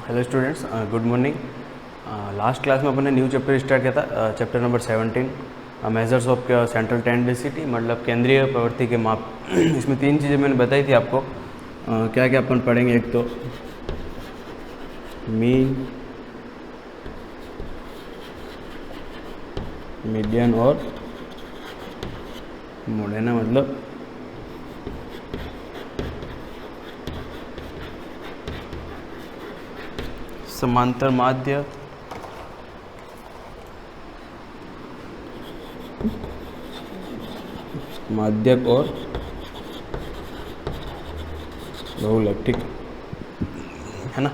Hello students, good morning. Last class में अपने new chapter start किया था, chapter number 17, measures of central tendency, मतलब केंद्रीय प्रवृत्ति के माप। इसमें तीन चीज़ें मैंने बताई थी आपको। क्या क्या अपन पढ़ेंगे, एक तो मीन, मीडियन और मोड, है ना। मतलब समांतर माध्य, माध्यक और बहुलक, ठीक है ना।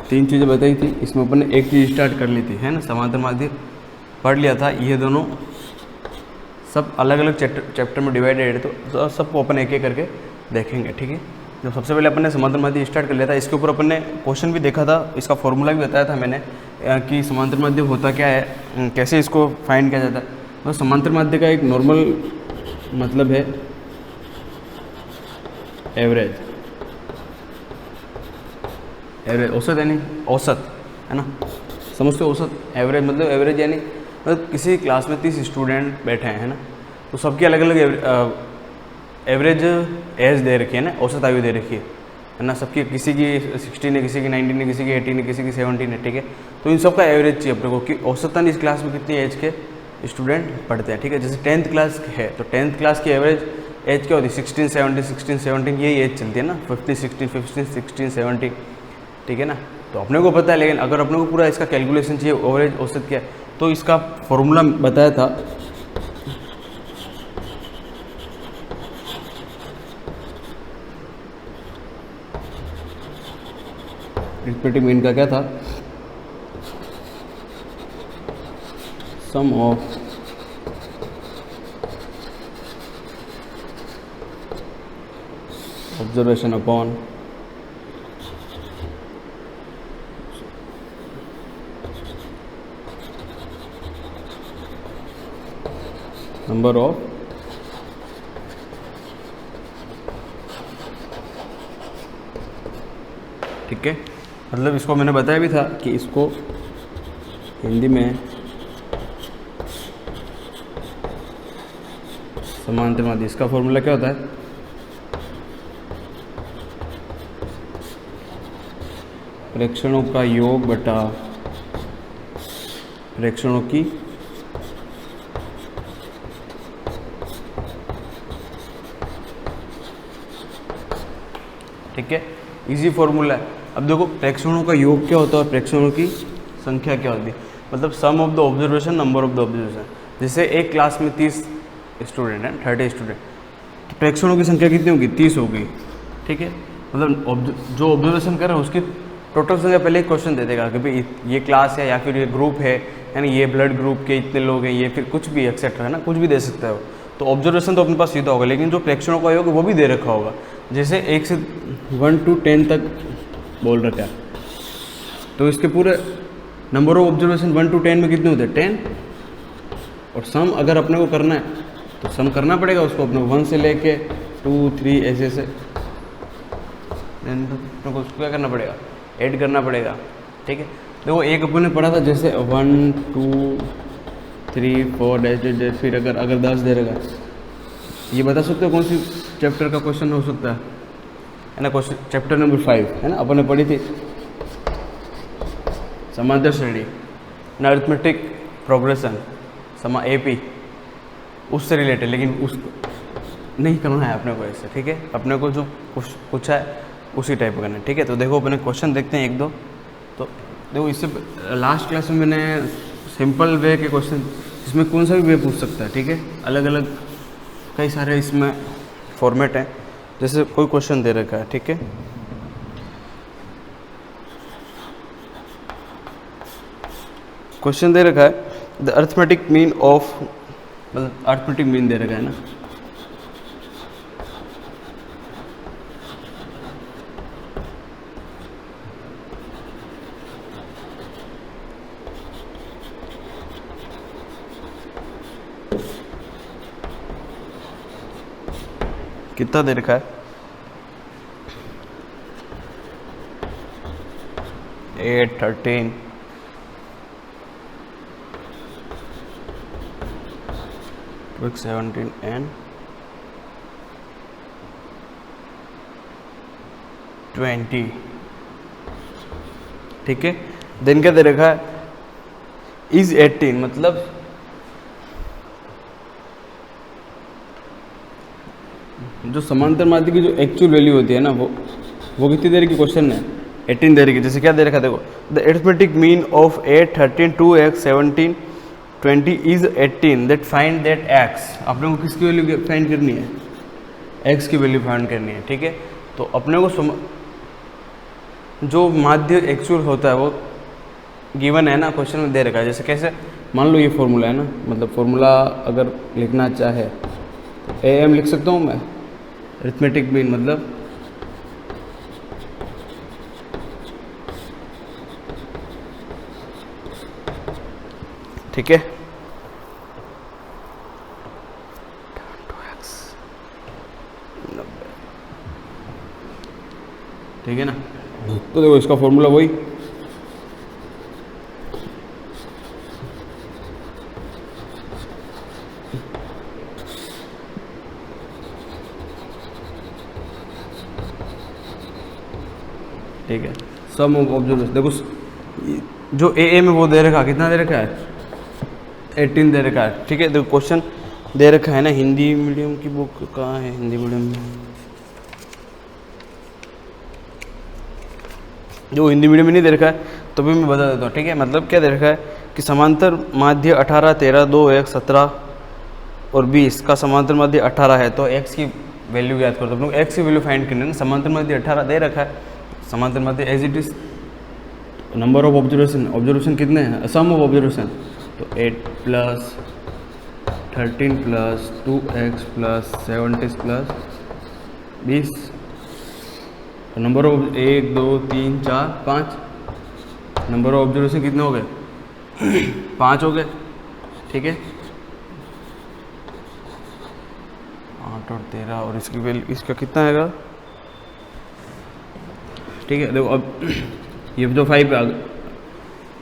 तीन चीज़ें बताई थी, इसमें अपन ने एक चीज़ स्टार्ट कर ली थी, है ना। समांतर माध्य पढ़ लिया था। ये दोनों सब अलग अलग चैप्टर में डिवाइडेड है, तो सबको अपन एक एक करके देखेंगे, ठीक है। जब सबसे पहले अपन ने समांतर माध्य स्टार्ट कर लिया था, इसके ऊपर अपन ने क्वेश्चन भी देखा था, इसका फॉर्मूला भी बताया था मैंने कि समांतर माध्य होता क्या है, कैसे इसको फाइंड किया जाता है। तो समांतर माध्य का एक नॉर्मल मतलब है एवरेज, एवरेज औसत, यानी औसत, है ना। समझते हो औसत, एवरेज मतलब एवरेज यानी मतलब किसी क्लास में 30 स्टूडेंट बैठे हैं, है ना, तो सबकी अलग अलग एवरेज एज दे रखी है ना, औसत आयु दे रखी है ना। सबकी किसी की 16 है, किसी की 19 है, किसी की 18 है, किसी की 17 है, ठीक है। तो इन सब का एवरेज चाहिए अपने को कि औसतन इस क्लास में कितनी एज के स्टूडेंट पढ़ते हैं, ठीक है। जैसे 10th क्लास है तो 10th क्लास की एवरेज एज क्या होती है, 16 17, 16 17, यही एज चलती है ना, 15 16, 15 16 17, ठीक है ना। तो अपने को पता है, लेकिन अगर अपने को पूरा इसका कैलकुलेशन चाहिए एवरेज औसत क्या है, तो इसका फॉर्मूला बताया था। रिस्पेक्टिव मीन का क्या था, sum of observation upon number of ठीक है। मतलब इसको मैंने बताया भी था कि इसको हिंदी में समांतर माध्य, इसका फॉर्मूला क्या होता है, प्रेक्षणों का योग बटा प्रेक्षणों की ठीक है। इजी फॉर्मूला है। अब देखो प्रेक्षणों का योग क्या होता है और प्रेक्षणों की संख्या क्या होती है, मतलब sum of the observation, number of the observation. जैसे एक क्लास में 30 स्टूडेंट हैं, 30 स्टूडेंट, तो प्रेक्षणों की संख्या कितनी होगी, 30 होगी, ठीक है। मतलब जो ऑब्जर्वेशन कर रहे हैं उसकी टोटल संख्या पहले एक क्वेश्चन दे देगा कि भाई ये क्लास है या फिर ये ग्रुप है, यानी ये ब्लड ग्रुप के इतने लोग हैं, ये फिर कुछ भी एक्सेट्रा, है ना, कुछ भी दे सकता है वो। तो ऑब्जर्वेशन तो अपने पास सीधा होगा, लेकिन जो प्रेक्षणों का योग है वो भी दे रखा होगा। जैसे 1 से 1 to 10 तक बोल रखा है, तो इसके पूरे नंबर ऑफ ऑब्जर्वेशन 1 to 10 में कितने होते हैं, 10। और सम अगर अपने को करना है तो सम करना पड़ेगा उसको अपने 1 से लेके 2 3 ऐसे अपने को उसको क्या करना पड़ेगा, ऐड करना पड़ेगा, ठीक है। देखो एक अपन ने पढ़ा था जैसे 1 2 3 4 डैश, फिर अगर 10 दे रहेगा, ये बता सकते हो कौन सी चैप्टर का क्वेश्चन हो सकता है ना। क्वेश्चन चैप्टर नंबर 5 है ना, अपन ने पढ़ी थी समांतर श्रेणी ना, अरिथमेटिक प्रोग्रेशन, समा AP, उससे रिलेटेड, लेकिन उसको नहीं करना है अपने को ऐसे, ठीक है। अपने को जो पूछा है उसी टाइप का करना है, ठीक है। तो देखो अपने क्वेश्चन देखते हैं एक दो। तो देखो इससे लास्ट क्लास में मैंने सिंपल वे के क्वेश्चन, इसमें कौन सा भी वे पूछ सकता है, ठीक है। अलग अलग कई सारे इसमें फॉर्मेट हैं। जैसे कोई क्वेश्चन दे रखा है, ठीक है, क्वेश्चन दे रखा है द अरिथमेटिक मीन ऑफ, मतलब अरिथमेटिक मीन दे रखा है ना, कितना दे रखा है, 8, 13, 17 and 20। ठीक है, देन क्या दे रखा है, इज 18, मतलब जो समांतर माध्य की जो एक्चुअल वैल्यू होती है ना, वो कितनी दे रही की क्वेश्चन है, 18 दे रही की। जैसे क्या दे रखा है, देखो the arithmetic mean of 8, 13, 2x, 17, 20 is 18, that find that x। अपने को किसकी वैल्यू फाइंड करनी है, x की वैल्यू फाइंड करनी है। ठीक है, तो अपने को जो माध्य एक्चुअल होता है वो गिवन है ना, क्वेश्चन में दे रखा है। जैसे कैसे, मान लो ये फॉर्मूला है ना, मतलब फॉर्मूला अगर लिखना चाहे तो AM लिख सकता हूँ मैं, अरिथमेटिक मीन मतलब ठीक है, ठीक है ना। तो देखो इसका फॉर्मूला वही, ठीक है, सम ऑफ ऑब्जर्वेशन। देखो जो ए में वो दे रखा, कितना दे रखा है, 18 दे रखा है। ठीक है, देखो क्वेश्चन दे रखा है ना, हिंदी मीडियम की बुक कहाँ है, हिंदी मीडियम में, जो हिंदी मीडियम में नहीं दे रखा है तो भी मैं बता देता हूँ। ठीक है, मतलब क्या दे रखा है कि समांतर माध्य 18, 13, 2, 1, 17 और 20 का समांतर माध्य 18 है, तो x की वैल्यू याद कर दो। हम लोग x की वैल्यू फाइंड करने, समांतर माध्य 18 दे रखा है, समांतर माध्य as it is, number of observation, observation कितने हैं, सम ऑफ ऑब्जर्वेशन, तो 8 plus 13 plus 2x plus 70 plus 20, number of 1, 2, 3, 4, 5, number of observation कितने हो गए 5 हो गए। ठीक है, 8 और 13 और इसकी वैल्यू, इसका कितना आएगा। ठीक है, देखो अब ये जो 5 है,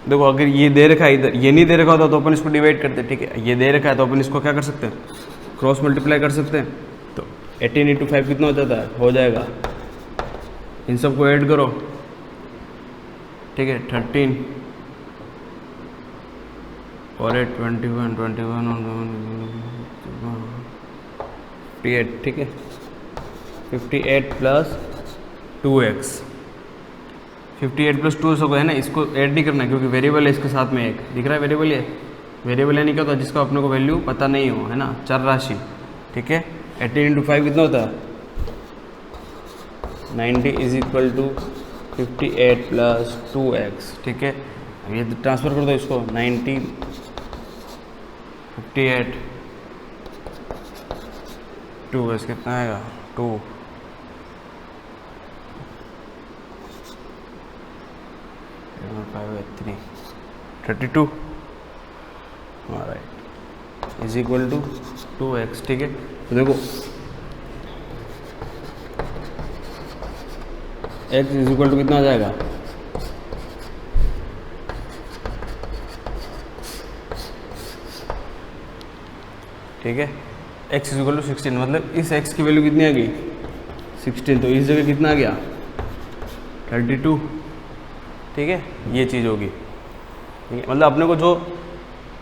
देखो अगर ये दे रखा है इधर, ये नहीं दे रखा होता तो अपन इसको डिवाइड करते। ठीक है, ये दे रखा है तो अपन इसको क्या कर सकते हैं, क्रॉस मल्टीप्लाई कर सकते हैं। तो 18 × 5 कितना हो जाता है, हो जाएगा, इन सबको ऐड करो। ठीक है, 13 और 8, 21, 21 और 58। ठीक है, 58 प्लस 2x, 58 प्लस 2 हो गया है ना, इसको ऐड नहीं करना क्योंकि वेरिएबल है इसके साथ में, एक दिख रहा है वेरिएबल, ये वेरिएबल यानी क्या होता है, जिसका अपने को वैल्यू पता नहीं हो, है ना, चर राशि। ठीक है, 18 × 5 कितना होता है, 90 = 58 प्लस 2x। ठीक है, अब ये ट्रांसफर कर दो इसको, 90, 58, 2x कितना आएगा, 2, 5, 3, 32 = 2x। ठीक है, तो देखो x = कितना आ जाएगा, ठीक है, x = 16, मतलब इस x की वैल्यू कितनी आ गई, 16, तो इस जगह कितना आ गया, 32। ठीक है, ये चीज़ होगी। ठीक है, मतलब अपने को जो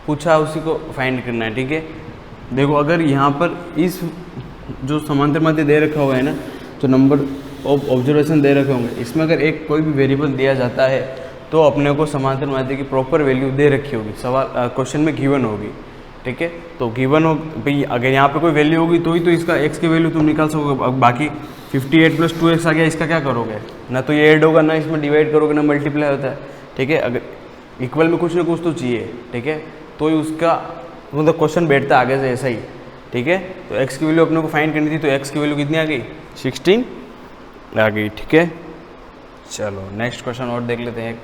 पूछा उसी को फाइंड करना है। ठीक है, देखो अगर यहाँ पर इस जो समांतर माध्य दे रखा हुआ है ना, तो नंबर ऑफ ऑब्जर्वेशन दे रखे होंगे, इसमें अगर एक कोई भी वेरिएबल दिया जाता है तो अपने को समांतर माध्य की प्रॉपर वैल्यू दे रखी होगी, सवाल क्वेश्चन में गिवन होगी। ठीक है, तो गिवन हो भाई, अगर यहाँ पे कोई वैल्यू होगी तो ही तो इसका x की वैल्यू तुम निकाल सकोगे। अब बाकी 58 प्लस 2x आ गया, इसका क्या करोगे, ना तो ये ऐड होगा, ना इसमें डिवाइड करोगे, ना मल्टीप्लाई होता है। ठीक है, अगर इक्वल में कुछ ना कुछ तो चाहिए। ठीक है, तो ही उसका मतलब क्वेश्चन बैठता आगे से ऐसा ही। ठीक है, तो x की वैल्यू अपने को फाइंड करनी थी, तो x की वैल्यू कितनी आ गई, 16 आ गई। ठीक है, चलो नेक्स्ट क्वेश्चन और देख लेते हैं।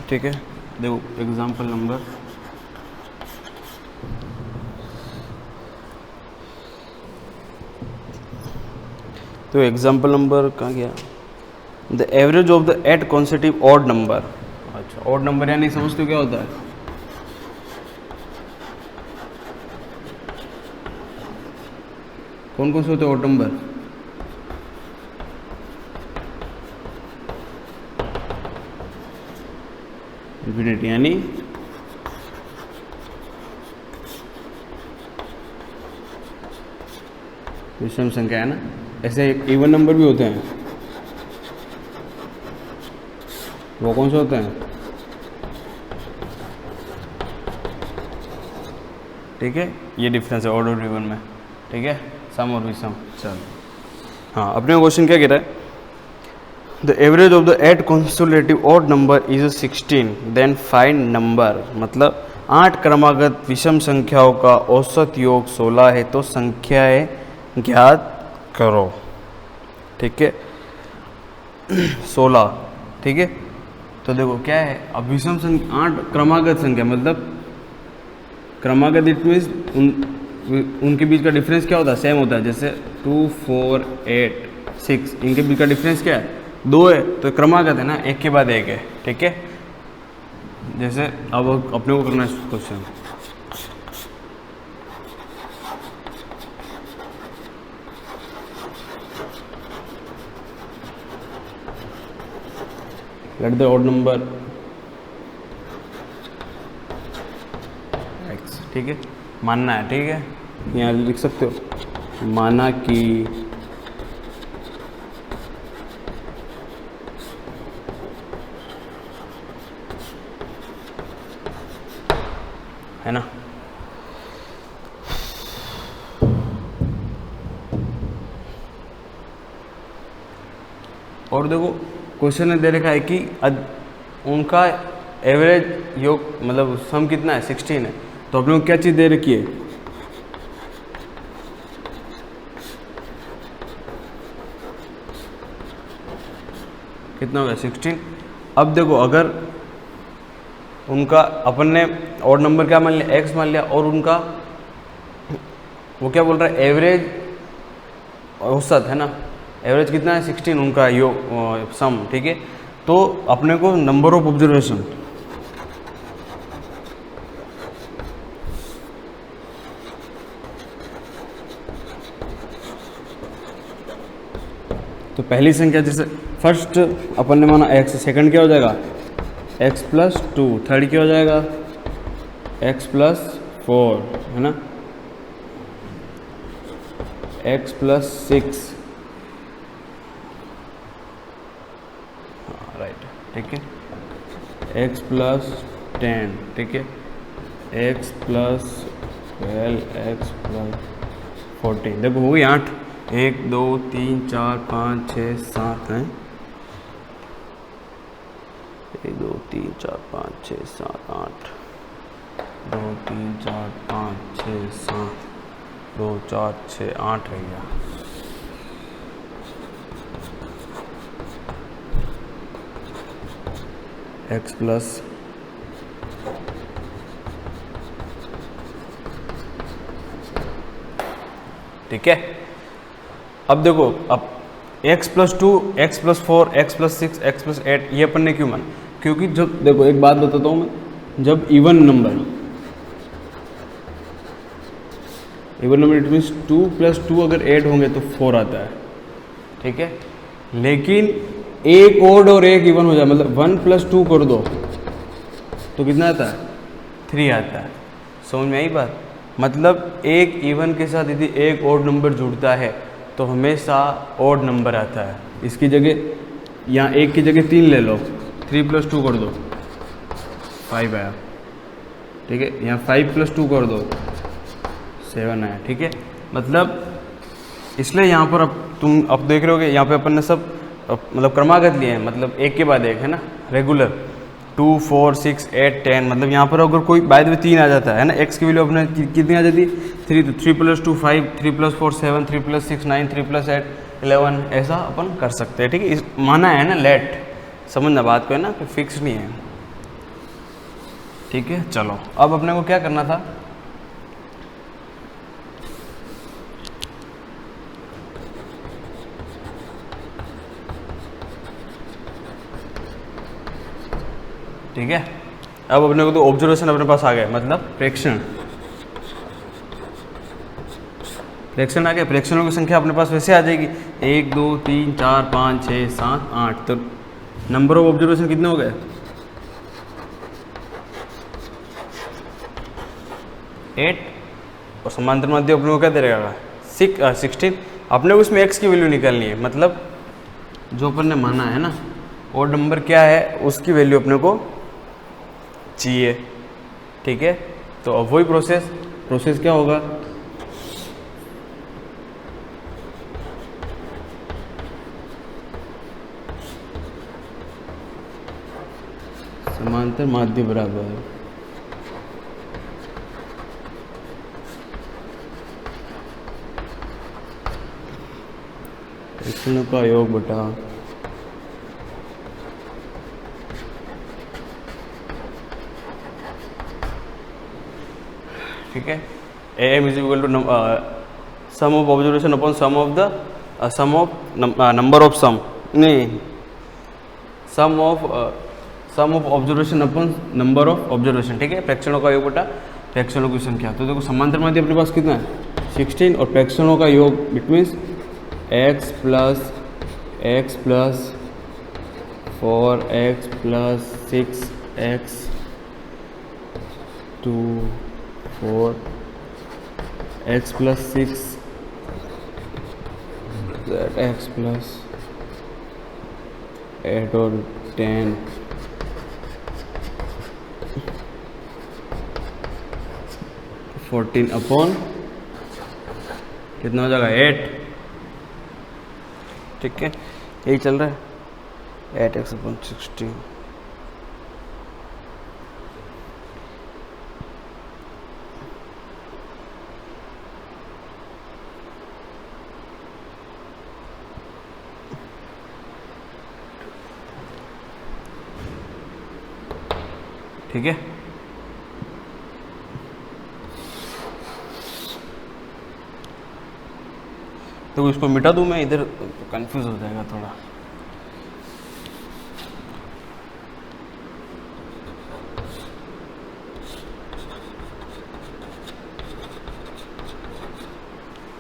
ठीक है, देखो एग्जाम्पल नंबर तो एग्जाम्पल नंबर कहाँ गया, the average of the 8 consecutive odd number. अच्छा, ऑड नंबर यानी समझते हो क्या होता है? कौन कौन से होते हैं ऑड नंबर? इन्फिनिटी यानी विषम संख्या है ना। ऐसे इवन नंबर भी होते हैं, वो कौन से होते हैं? ठीक है, ये डिफरेंस है ऑड और इवन में। ठीक है, सम और विषम। चलो हाँ, अपने क्वेश्चन क्या कह रहा है, the average of the 8 consecutive odd number is 16, then find number. मतलब 8 क्रमागत विषम संख्याओं का औसत योग 16 है, तो संख्याएं ज्ञात करो। ठीक है, 16। ठीक है, तो देखो क्या है, अब विषम संख्या 8 क्रमागत संख्या, मतलब क्रमागत इट मीन्स उनके बीच का डिफरेंस क्या होता है, सेम होता है। जैसे 2, 4, 8, 6, इनके बीच का डिफरेंस क्या है, 2 है, तो क्रमागत है ना, एक के बाद एक है। ठीक है, जैसे अब अपने को करना है question, let the odd number x। ठीक है, मानना है। ठीक है, यहाँ लिख सकते हो, माना कि है ना, और देखो क्वेश्चन में दे रखा है कि उनका एवरेज योग मतलब सम कितना है, 16 है। तो अपने को क्या चीज़ दे रखी है, कितना हो गया, 16। अब देखो अगर उनका अपन ने ऑड नंबर क्या मान लिया, x मान लिया, और उनका वो क्या बोल रहा है, एवरेज औसत है ना, एवरेज कितना है, 16 उनका योग सम। ठीक है, तो अपने को नंबर ऑफ ऑब्जर्वेशन, तो पहली संख्या जैसे फर्स्ट अपन ने माना x, सेकंड क्या हो जाएगा x+2, थर्ड क्या हो जाएगा x+4, है ना, x+6, राइट। ठीक है, x+10, ठीक है, x+12, x+14। देखो हो गई 8, 1 2 3 4 5 6 7 हैं, 1 2 3 4 5 6 7 8, 2 3 4 5 6 7, 2 4 6 8 रह गया। x+, ठीक है। अब देखो, अब x+2, x+4, x+6, x+8 ये अपन ने क्यों माना, क्योंकि जब देखो एक बात बताता हूँ मैं, जब इवन नंबर इट मीन्स 2 + 2 अगर 8 होंगे तो 4 आता है। ठीक है, लेकिन एक ओड और एक इवन हो जाए, मतलब 1 + 2 कर दो तो कितना आता है, 3 आता है। समझ में आई बात, मतलब एक इवन के साथ यदि एक ओड नंबर जुड़ता है तो हमेशा ओड नंबर आता है। इसकी जगह यहाँ एक की जगह 3 ले लो, 3 + 2 कर दो 5 आया। ठीक है, यहाँ 5 + 2 कर दो 7 आया। ठीक है, मतलब इसलिए यहाँ पर अब तुम अब देख रहे हो कि यहाँ पे अपन ने सब मतलब क्रमागत लिए हैं, मतलब एक के बाद एक, है ना, रेगुलर 2 4 6 8 10। मतलब यहाँ पर अगर कोई बाय द वे 3 आ जाता है ना, x की वैल्यू अपने कितनी आ जाती है 3, तो 3 + 2 5, 3 + 4 7, 3 + 6 9, 3 + 8 11, ऐसा अपन कर सकते हैं। ठीक है, माना है ना लेट, समझना बात को, है ना, कोई फिक्स नहीं है। ठीक है, चलो अब अपने को क्या करना था, ठीक है। अब अपने को तो ऑब्जर्वेशन अपने पास आ गया, मतलब प्रेक्षण आ गया। प्रेक्षणों की संख्या अपने पास वैसे आ जाएगी 1 2 3 4 5 6 7 8। तो नंबर ऑफ ऑब्जर्वेशन कितने हो गए? 8। और समांतर माध्य अपने को क्या दे रहेगा? 16। अपने को इसमें x की वैल्यू निकालनी है, मतलब जो अपन ने माना है ना और नंबर क्या है उसकी वैल्यू अपने को चाहिए, ठीक है। तो अब वही प्रोसेस क्या होगा? समांतर माध्य बराबर प्रेक्षणों का योग बटा ठीक है। AM is equal to sum of observation upon sum of the sum of number of sum नहीं sum of observation upon number of observation, ठीक है। प्रेक्षणों का योग बटा प्रेक्षणों की संख्या। तो देखो समांतर माध्य अपने पास कितना है? 16। और प्रेक्षणों का योग it means x plus 4x plus 6x 2 4 x plus 6 x plus 8 और 10 14 अपॉन कितना हो जाएगा? 8, ठीक है। यही चल रहा है 8x अपॉन 16। ठीक है। तो इसको मिटा दूं मैं, इधर कंफ्यूज हो जाएगा थोड़ा।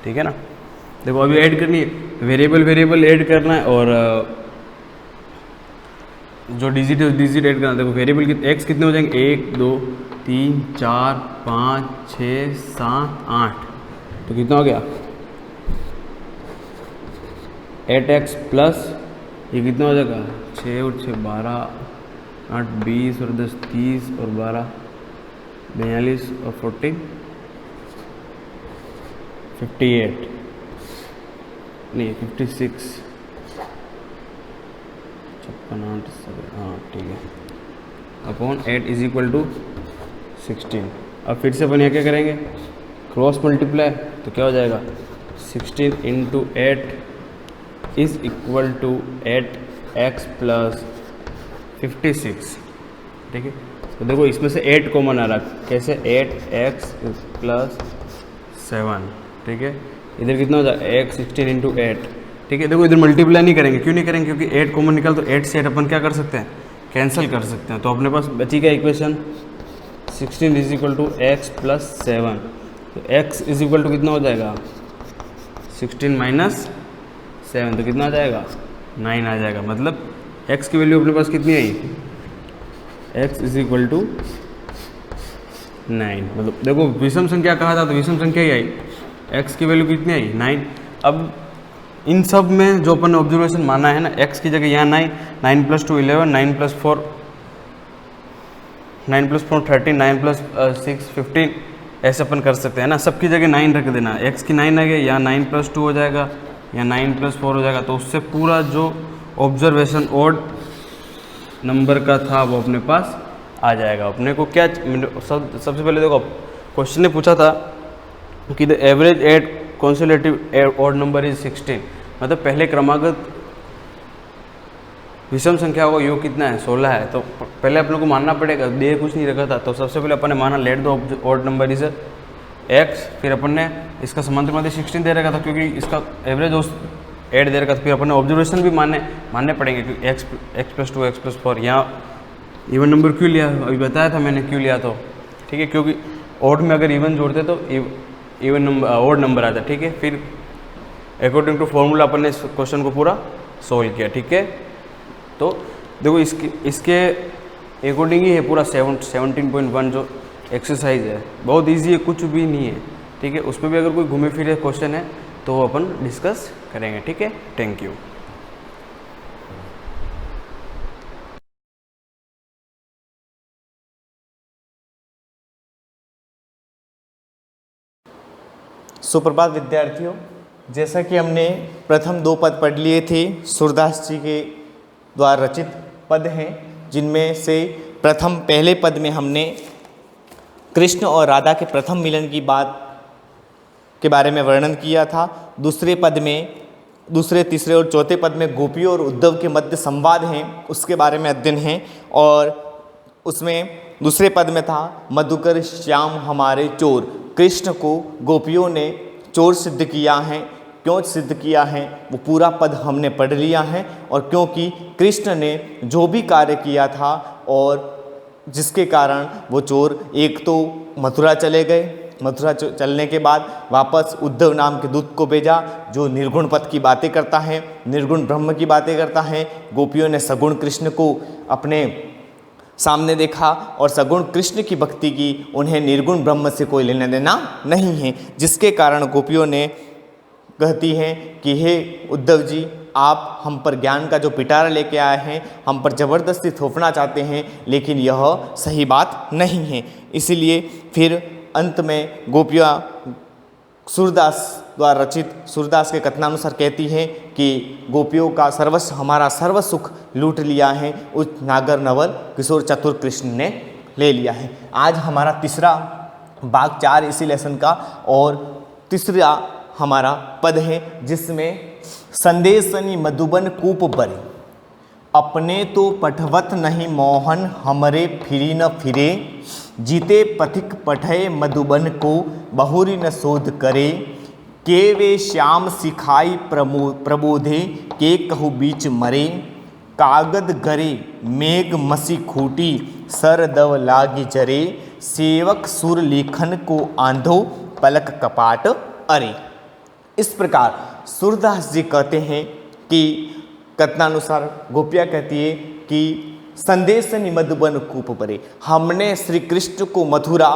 ठीक है ना। देखो अभी ऐड करनी है, वेरिएबल ऐड करना है और जो डिजिट है डिजिट ऐड करना है। देखो वेरिएबल एक्स कितने हो जाएंगे? 1 2 3 4 5 6 7 8। तो कितना हो गया? 8x प्लस ये कितना हो जाएगा? 6 और 6 12 8 20 और 10 30 और 12 42 और 14 58 नहीं 56 56 8 7 हाँ ठीक है अपॉन 8 इज इक्वल टू 16। अब फिर से अपन यहाँ क्या करेंगे? Cross multiply. तो क्या हो जाएगा? 16 into 8 is equal to 8x plus 56, ठीक है। तो देखो इसमें से 8 कॉमन आ रहा है, कैसे? 8x प्लस 7, ठीक है। इधर कितना हो जाएगा? x 16 इंटू 8, ठीक है। देखो इधर मल्टीप्लाई नहीं करेंगे, क्यों नहीं करेंगे? क्योंकि 8 कॉमन निकाल तो 8 से 8 अपन क्या कर सकते हैं? कैंसिल कर सकते हैं। तो अपने पास बची क्या equation? 16 is equal to x plus 7। तो x इज इक्वल टू कितना हो जाएगा? 16 माइनस 7, तो कितना आ जाएगा? 9 आ जाएगा। मतलब x की वैल्यू अपने पास कितनी आई? x is equal to 9। मतलब देखो विषम संख्या कहा था तो विषम संख्या ही आई, x की वैल्यू कितनी आई? 9। अब इन सब में जो अपन ने ऑब्जर्वेशन माना है ना, x की जगह यहाँ 9, 9 + 2 11, 9 + 4 13, 9 + 6 15, ऐसे अपन कर सकते हैं ना। सबकी जगह 9 रख देना, x की 9 आ गई, यहाँ 9 + 2 हो जाएगा, या 9 + 4 हो जाएगा। तो उससे पूरा जो ऑब्जर्वेशन ओड नंबर का था वो अपने पास आ जाएगा। अपने को क्या सबसे पहले देखो क्वेश्चन ने पूछा था कि the average eight consecutive odd number is 16, मतलब पहले क्रमागत विषम संख्या का योग कितना है? 16 है। तो पहले अपने को मानना पड़ेगा, दे कुछ नहीं रखा था। तो सबसे पहले अपन ने माना let the odd number is x, फिर अपन ने इसका समांतर माध्य 16 दे रखा था क्योंकि इसका एवरेज 8 दे रखा था। फिर अपन ने ऑब्जर्वेशन भी मानने पड़ेंगे क्योंकि x + 2 x + 4 यहाँ इवन नंबर क्यों लिया, अभी बताया था मैंने क्यों लिया, तो ठीक है, क्योंकि ऑड में अगर इवन जोड़ते तो इवन नंबर ऑड नंबर आता, ठीक है। फिर अकॉर्डिंग टू फॉर्मूला अपन ने इस क्वेश्चन को पूरा सोल्व किया, ठीक है। तो देखो इसके अकॉर्डिंग ही है पूरा 17.1 जो एक्सरसाइज है, बहुत इजी है, कुछ भी नहीं है, ठीक है। उस पर भी अगर कोई घूमे फिरे क्वेश्चन है तो वो अपन डिस्कस करेंगे, ठीक है। Thank you. सुप्रभात विद्यार्थियों, जैसा कि हमने प्रथम 2 पद पढ़ लिए थे, सूरदास जी के द्वारा रचित पद हैं, जिनमें से पहले पद में हमने कृष्ण और राधा के प्रथम मिलन की बात के बारे में वर्णन किया था। दूसरे, तीसरे और चौथे पद में गोपियों और उद्धव के मध्य संवाद हैं, उसके बारे में अध्ययन है। और उसमें दूसरे पद में था मधुकर श्याम हमारे चोर, कृष्ण को गोपियों ने चोर सिद्ध किया है। क्यों सिद्ध किया है वो पूरा पद हमने पढ़ लिया है। और क्योंकि कृष्ण ने जो भी कार्य किया था और जिसके कारण वो चोर एक तो मथुरा चले गए, मथुरा चलने के बाद वापस उद्धव नाम के दूत को भेजा जो निर्गुण पद की बातें करता है, निर्गुण ब्रह्म की बातें करता है। गोपियों ने सगुण कृष्ण को अपने सामने देखा और सगुण कृष्ण की भक्ति की, उन्हें निर्गुण ब्रह्म से कोई लेना देना नहीं है, जिसके कारण गोपियों ने कहती हैं कि हे उद्धव जी, आप हम पर ज्ञान का जो पिटारा लेके आए हैं, हम पर ज़बरदस्ती थोपना चाहते हैं, लेकिन यह सही बात नहीं है। इसीलिए फिर अंत में गोपियाँ सूरदास द्वारा रचित सूरदास के कथनानुसार कहती हैं कि गोपियों का सर्वस्व, हमारा सर्व सुख लूट लिया है उस नागर नवल किशोर चतुर कृष्ण ने ले लिया है। आज हमारा तीसरा भाग 4 इसी लेसन का और तीसरा हमारा पद है, जिसमें संदेशनी मधुबन कूप बरे, अपने तो पठवत नहीं मोहन हमरे फिरी न फिरे, जीते पथिक पठय मधुबन को बहुरी न शोध करे, के वे श्याम सिखाई प्रबोधे के कहु बीच मरे, कागद गरे मेघ मसी खूटी सर दव लागी जरे, सेवक सुर लेखन को आंधो पलक कपाट अरे। इस प्रकार सूरदास जी कहते हैं कि कथनानुसार गोपियाँ कहती है कि संदेशनी मधुबन कूप परे, हमने श्री कृष्ण को मथुरा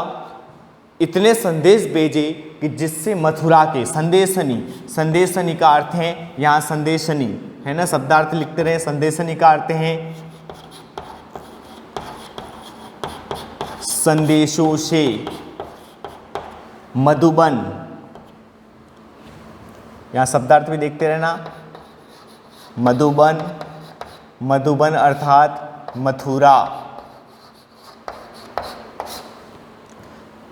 इतने संदेश भेजे कि जिससे मथुरा के संदेशनी का अर्थ है यहाँ संदेशनी है ना, शब्दार्थ लिखते रहे। संदेशनी का अर्थ है संदेशों से, मधुबन यहाँ शब्दार्थ भी देखते रहना। मधुबन अर्थात मथुरा,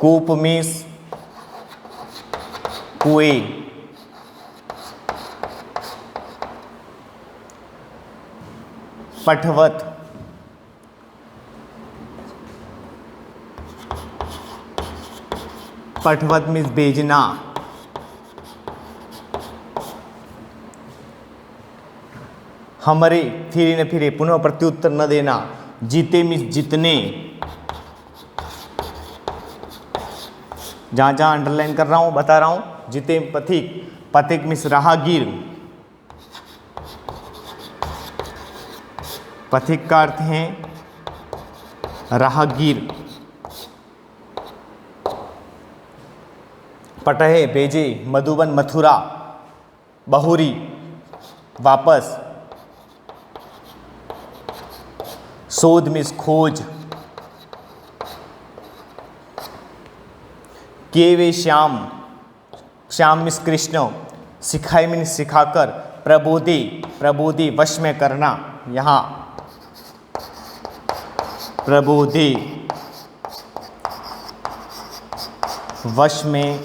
कूप मीन्स कुएं, पठवत मीन्स भेजना, हमरे फिरे न फिरे पुनः प्रत्युत्तर न देना, जीते मीन्स जितने, जहाँ जहाँ अंडरलाइन कर रहा हूँ बता रहा हूँ। जीते पथिक मीन्स राहगीर, पथिक का अर्थ है राहगीर। पटहे भेजे, मधुबन मथुरा, बहुरी वापस, शोध मीन्स खोज, के वे श्याम मीन्स कृष्ण, सिखाई मीन्स सिखाकर, प्रबोधे वश में करना, यहाँ प्रबोधे वश में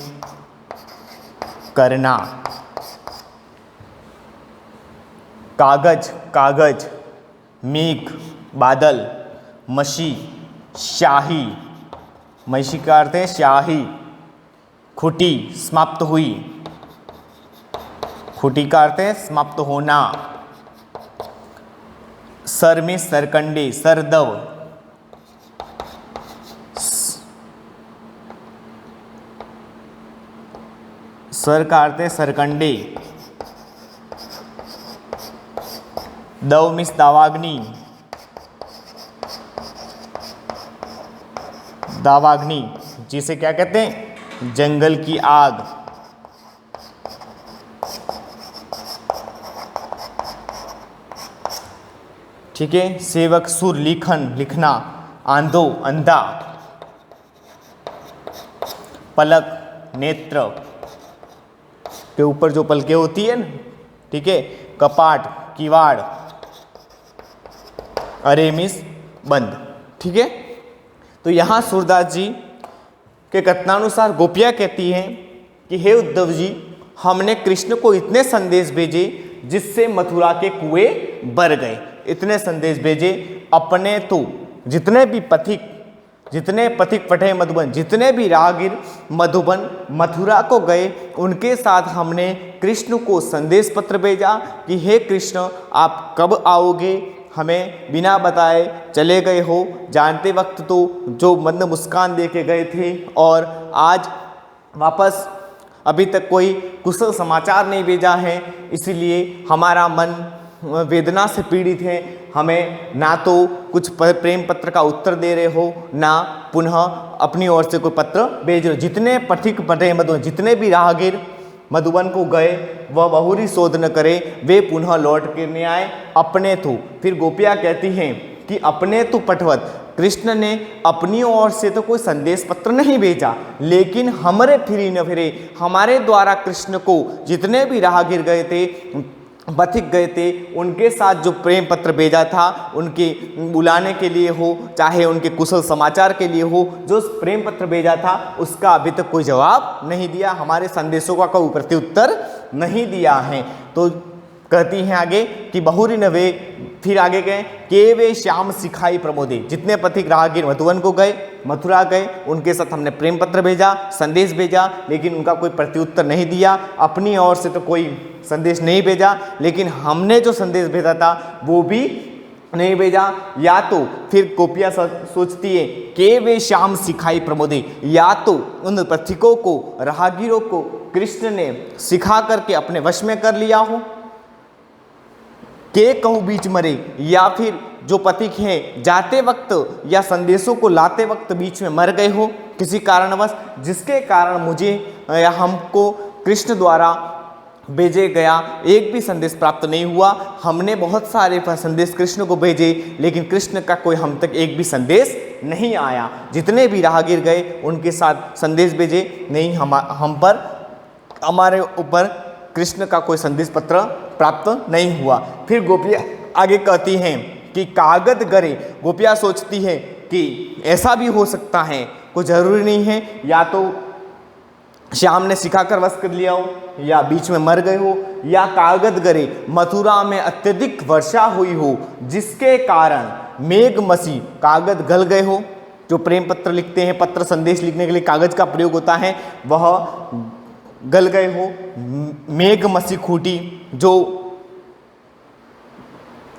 करना, कागज मेघ बादल, मशी शाही, महिषी का अर्थ है शाही, खुटी समाप्त हुई, खुटी का अर्थ है समाप्त होना, सर में सरकंडे, सरदव सर का अर्थ है सरकंडे, दव मीन्स दावाग्नि, दावाग्नि जिसे क्या कहते हैं, जंगल की आग। ठीक है। सेवक सुर, लिखन, लिखना, आंधो, अंधा, पलक, नेत्र के ऊपर जो पलकें होती है ना, ठीक है। कपाट, किवाड़, अरे मीन्स बंद। ठीक है। तो यहाँ सूरदास जी के कथनानुसार गोपियाँ कहती हैं कि हे उद्धव जी, हमने कृष्ण को इतने संदेश भेजे जिससे मथुरा के कुएं भर गए। इतने संदेश भेजे अपने तो जितने भी पथिक पठे मधुबन, जितने भी राहगीर मधुबन मथुरा को गए, उनके साथ हमने कृष्ण को संदेश पत्र भेजा कि हे कृष्ण, आप कब आओगे, हमें बिना बताए चले गए हो। जानते वक्त तो जो मंद मुस्कान दे के गए थे, और आज वापस अभी तक कोई कुशल समाचार नहीं भेजा है, इसीलिए हमारा मन वेदना से पीड़ित है। हमें ना तो कुछ प्रेम पत्र का उत्तर दे रहे हो, ना पुनः अपनी ओर से कोई पत्र भेज रहे हो। जितने पथिक पठे मधुबन, जितने भी राहगीर मधुबन को गए, वह बहुरी शोध न करे, वे पुनः लौट के नहीं आए। अपने तो, फिर गोपियाँ कहती हैं कि अपने तो पठवत, कृष्ण ने अपनी ओर से तो कोई संदेश पत्र नहीं भेजा, लेकिन हमरे फिरी न फिरे, हमारे द्वारा कृष्ण को जितने भी राहगीर गए थे, पथिक गए थे, उनके साथ जो प्रेम पत्र भेजा था, उनके बुलाने के लिए हो, चाहे उनके कुशल समाचार के लिए हो, जो प्रेम पत्र भेजा था उसका अभी तक कोई जवाब नहीं दिया, हमारे संदेशों का कोई प्रत्युत्तर नहीं दिया है। तो कहती हैं आगे कि बहुरी न वे, फिर आगे गए के वे श्याम सिखाई प्रमोदे, जितने पथिक राहगीर मधुबन को गए, मथुरा गए, उनके साथ हमने प्रेम पत्र भेजा, संदेश भेजा, लेकिन उनका कोई प्रत्युत्तर नहीं दिया। अपनी ओर से तो कोई संदेश नहीं भेजा, लेकिन हमने जो संदेश भेजा था वो भी नहीं भेजा। या तो फिर गोपियाँ सोचती है के वे श्याम सिखाई प्रमोदे, या तो उन पथिकों को, राहगीरों को कृष्ण ने सिखा करके अपने वश में कर लिया हो, के कहूँ बीच मरे, या फिर जो पथिक हैं जाते वक्त या संदेशों को लाते वक्त बीच में मर गए हो किसी कारणवश, जिसके कारण मुझे या हमको कृष्ण द्वारा भेजे गया एक भी संदेश प्राप्त नहीं हुआ। हमने बहुत सारे संदेश कृष्ण को भेजे, लेकिन कृष्ण का कोई हम तक एक भी संदेश नहीं आया। जितने भी राहगीर गए उनके साथ संदेश भेजे, नहीं हमारे ऊपर कृष्ण का कोई संदेश पत्र प्राप्त नहीं हुआ। फिर गोपियाँ आगे कहती हैं कि कागद गरे, गोपियाँ सोचती हैं कि ऐसा भी हो सकता है, कोई ज़रूरी नहीं है, या तो श्याम ने सिखाकर वश कर लिया हो, या बीच में मर गए हो, या कागद गरे, मथुरा में अत्यधिक वर्षा हुई हो जिसके कारण मेघ मसी, कागद गल गए हो। जो प्रेम पत्र लिखते हैं, पत्र संदेश लिखने के लिए कागज का प्रयोग होता है, वह गल गए हो। मेघ मसी खूटी, जो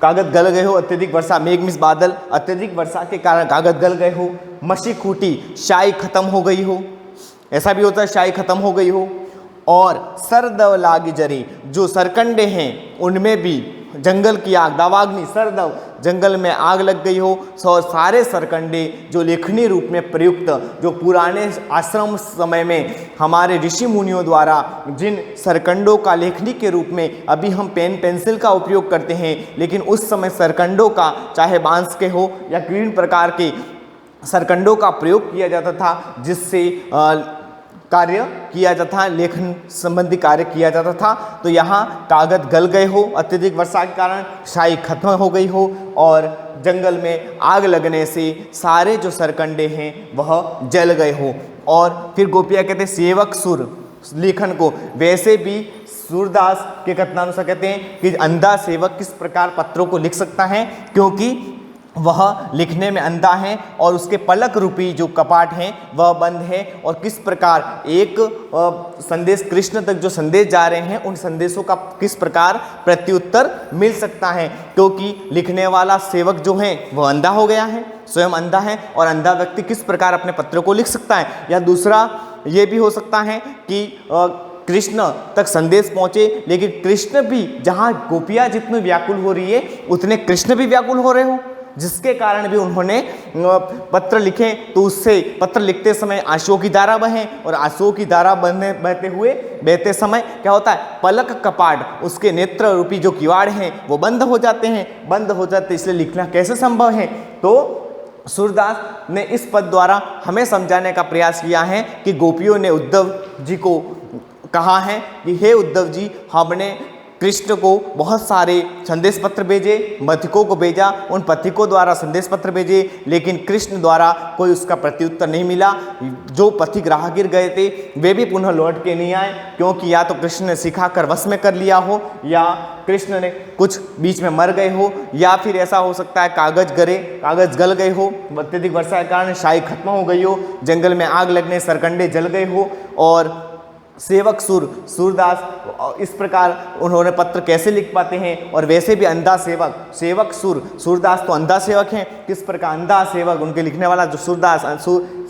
कागज गल गए हो, अत्यधिक वर्षा, मेघ मिस बादल, अत्यधिक वर्षा के कारण कागज गल गए हो। मसी खूटी, शाई खत्म हो गई हो, ऐसा भी होता है शाई खत्म हो गई हो। और सरदव लागी जरी, जो सरकंडे हैं उनमें भी जंगल की आग, दावाग्नि, सरदव, जंगल में आग लग गई हो। और सारे सरकंडे जो लेखनी रूप में प्रयुक्त, जो पुराने आश्रम समय में हमारे ऋषि मुनियों द्वारा जिन सरकंडों का लेखनी के रूप में अभी हम पेन पेंसिल का उपयोग करते हैं, लेकिन उस समय सरकंडों का, चाहे बांस के हो या विभिन्न प्रकार के सरकंडों का प्रयोग किया जाता था, जिससे कार्य किया जाता था, लेखन संबंधी कार्य किया जाता था। तो यहाँ कागज गल गए हो, अत्यधिक वर्षा के कारण शाई खत्म हो गई हो, और जंगल में आग लगने से सारे जो सरकंडे हैं वह जल गए हो। और फिर गोपियाँ कहते सेवक सुर, लेखन को, वैसे भी सूरदास के कथनानुसार कहते हैं कि अंधा सेवक किस प्रकार पत्रों को लिख सकता है, क्योंकि वह लिखने में अंधा है और उसके पलक रूपी जो कपाट हैं वह बंद है। और किस प्रकार एक संदेश, कृष्ण तक जो संदेश जा रहे हैं, उन संदेशों का किस प्रकार प्रत्युत्तर मिल सकता है, क्योंकि लिखने वाला सेवक जो है वह अंधा हो गया है, स्वयं अंधा है, और अंधा व्यक्ति किस प्रकार अपने पत्रों को लिख सकता है। या दूसरा ये भी हो सकता है कि कृष्ण तक संदेश पहुँचे, लेकिन कृष्ण भी जहाँ गोपियाँ जितनी व्याकुल हो रही है उतने कृष्ण भी व्याकुल हो रहे हो, जिसके कारण भी उन्होंने पत्र लिखे। तो उससे पत्र लिखते समय आंसुओं की धारा बहे, और आंसुओं की धारा बहते समय क्या होता है, पलक कपाट, उसके नेत्र रूपी जो किवाड़ हैं वो बंद हो जाते हैं, इसलिए लिखना कैसे संभव है। तो सूरदास ने इस पद द्वारा हमें समझाने का प्रयास किया है कि गोपियों ने उद्धव जी को कहा है कि हे उद्धव जी, हमने कृष्ण को बहुत सारे संदेश पत्र भेजे, पथिकों को भेजा, उन पथिकों द्वारा संदेश पत्र भेजे, लेकिन कृष्ण द्वारा कोई उसका प्रत्युत्तर नहीं मिला। जो पथिक राहगीर गए थे वे भी पुनः लौट के नहीं आए, क्योंकि या तो कृष्ण ने सिखाकर वश में कर लिया हो, या कृष्ण ने कुछ बीच में मर गए हो, या फिर ऐसा हो सकता है कागज गल गए हो, अत्यधिक वर्षा के कारण शाही खत्म हो गई हो, जंगल में आग लगने सरकंडे जल गए हो। और सेवक सूरदास इस प्रकार उन्होंने पत्र कैसे लिख पाते हैं, और वैसे भी अंधा सेवक सूरदास तो अंधा सेवक हैं, किस प्रकार अंधा सेवक, उनके लिखने वाला जो सूरदास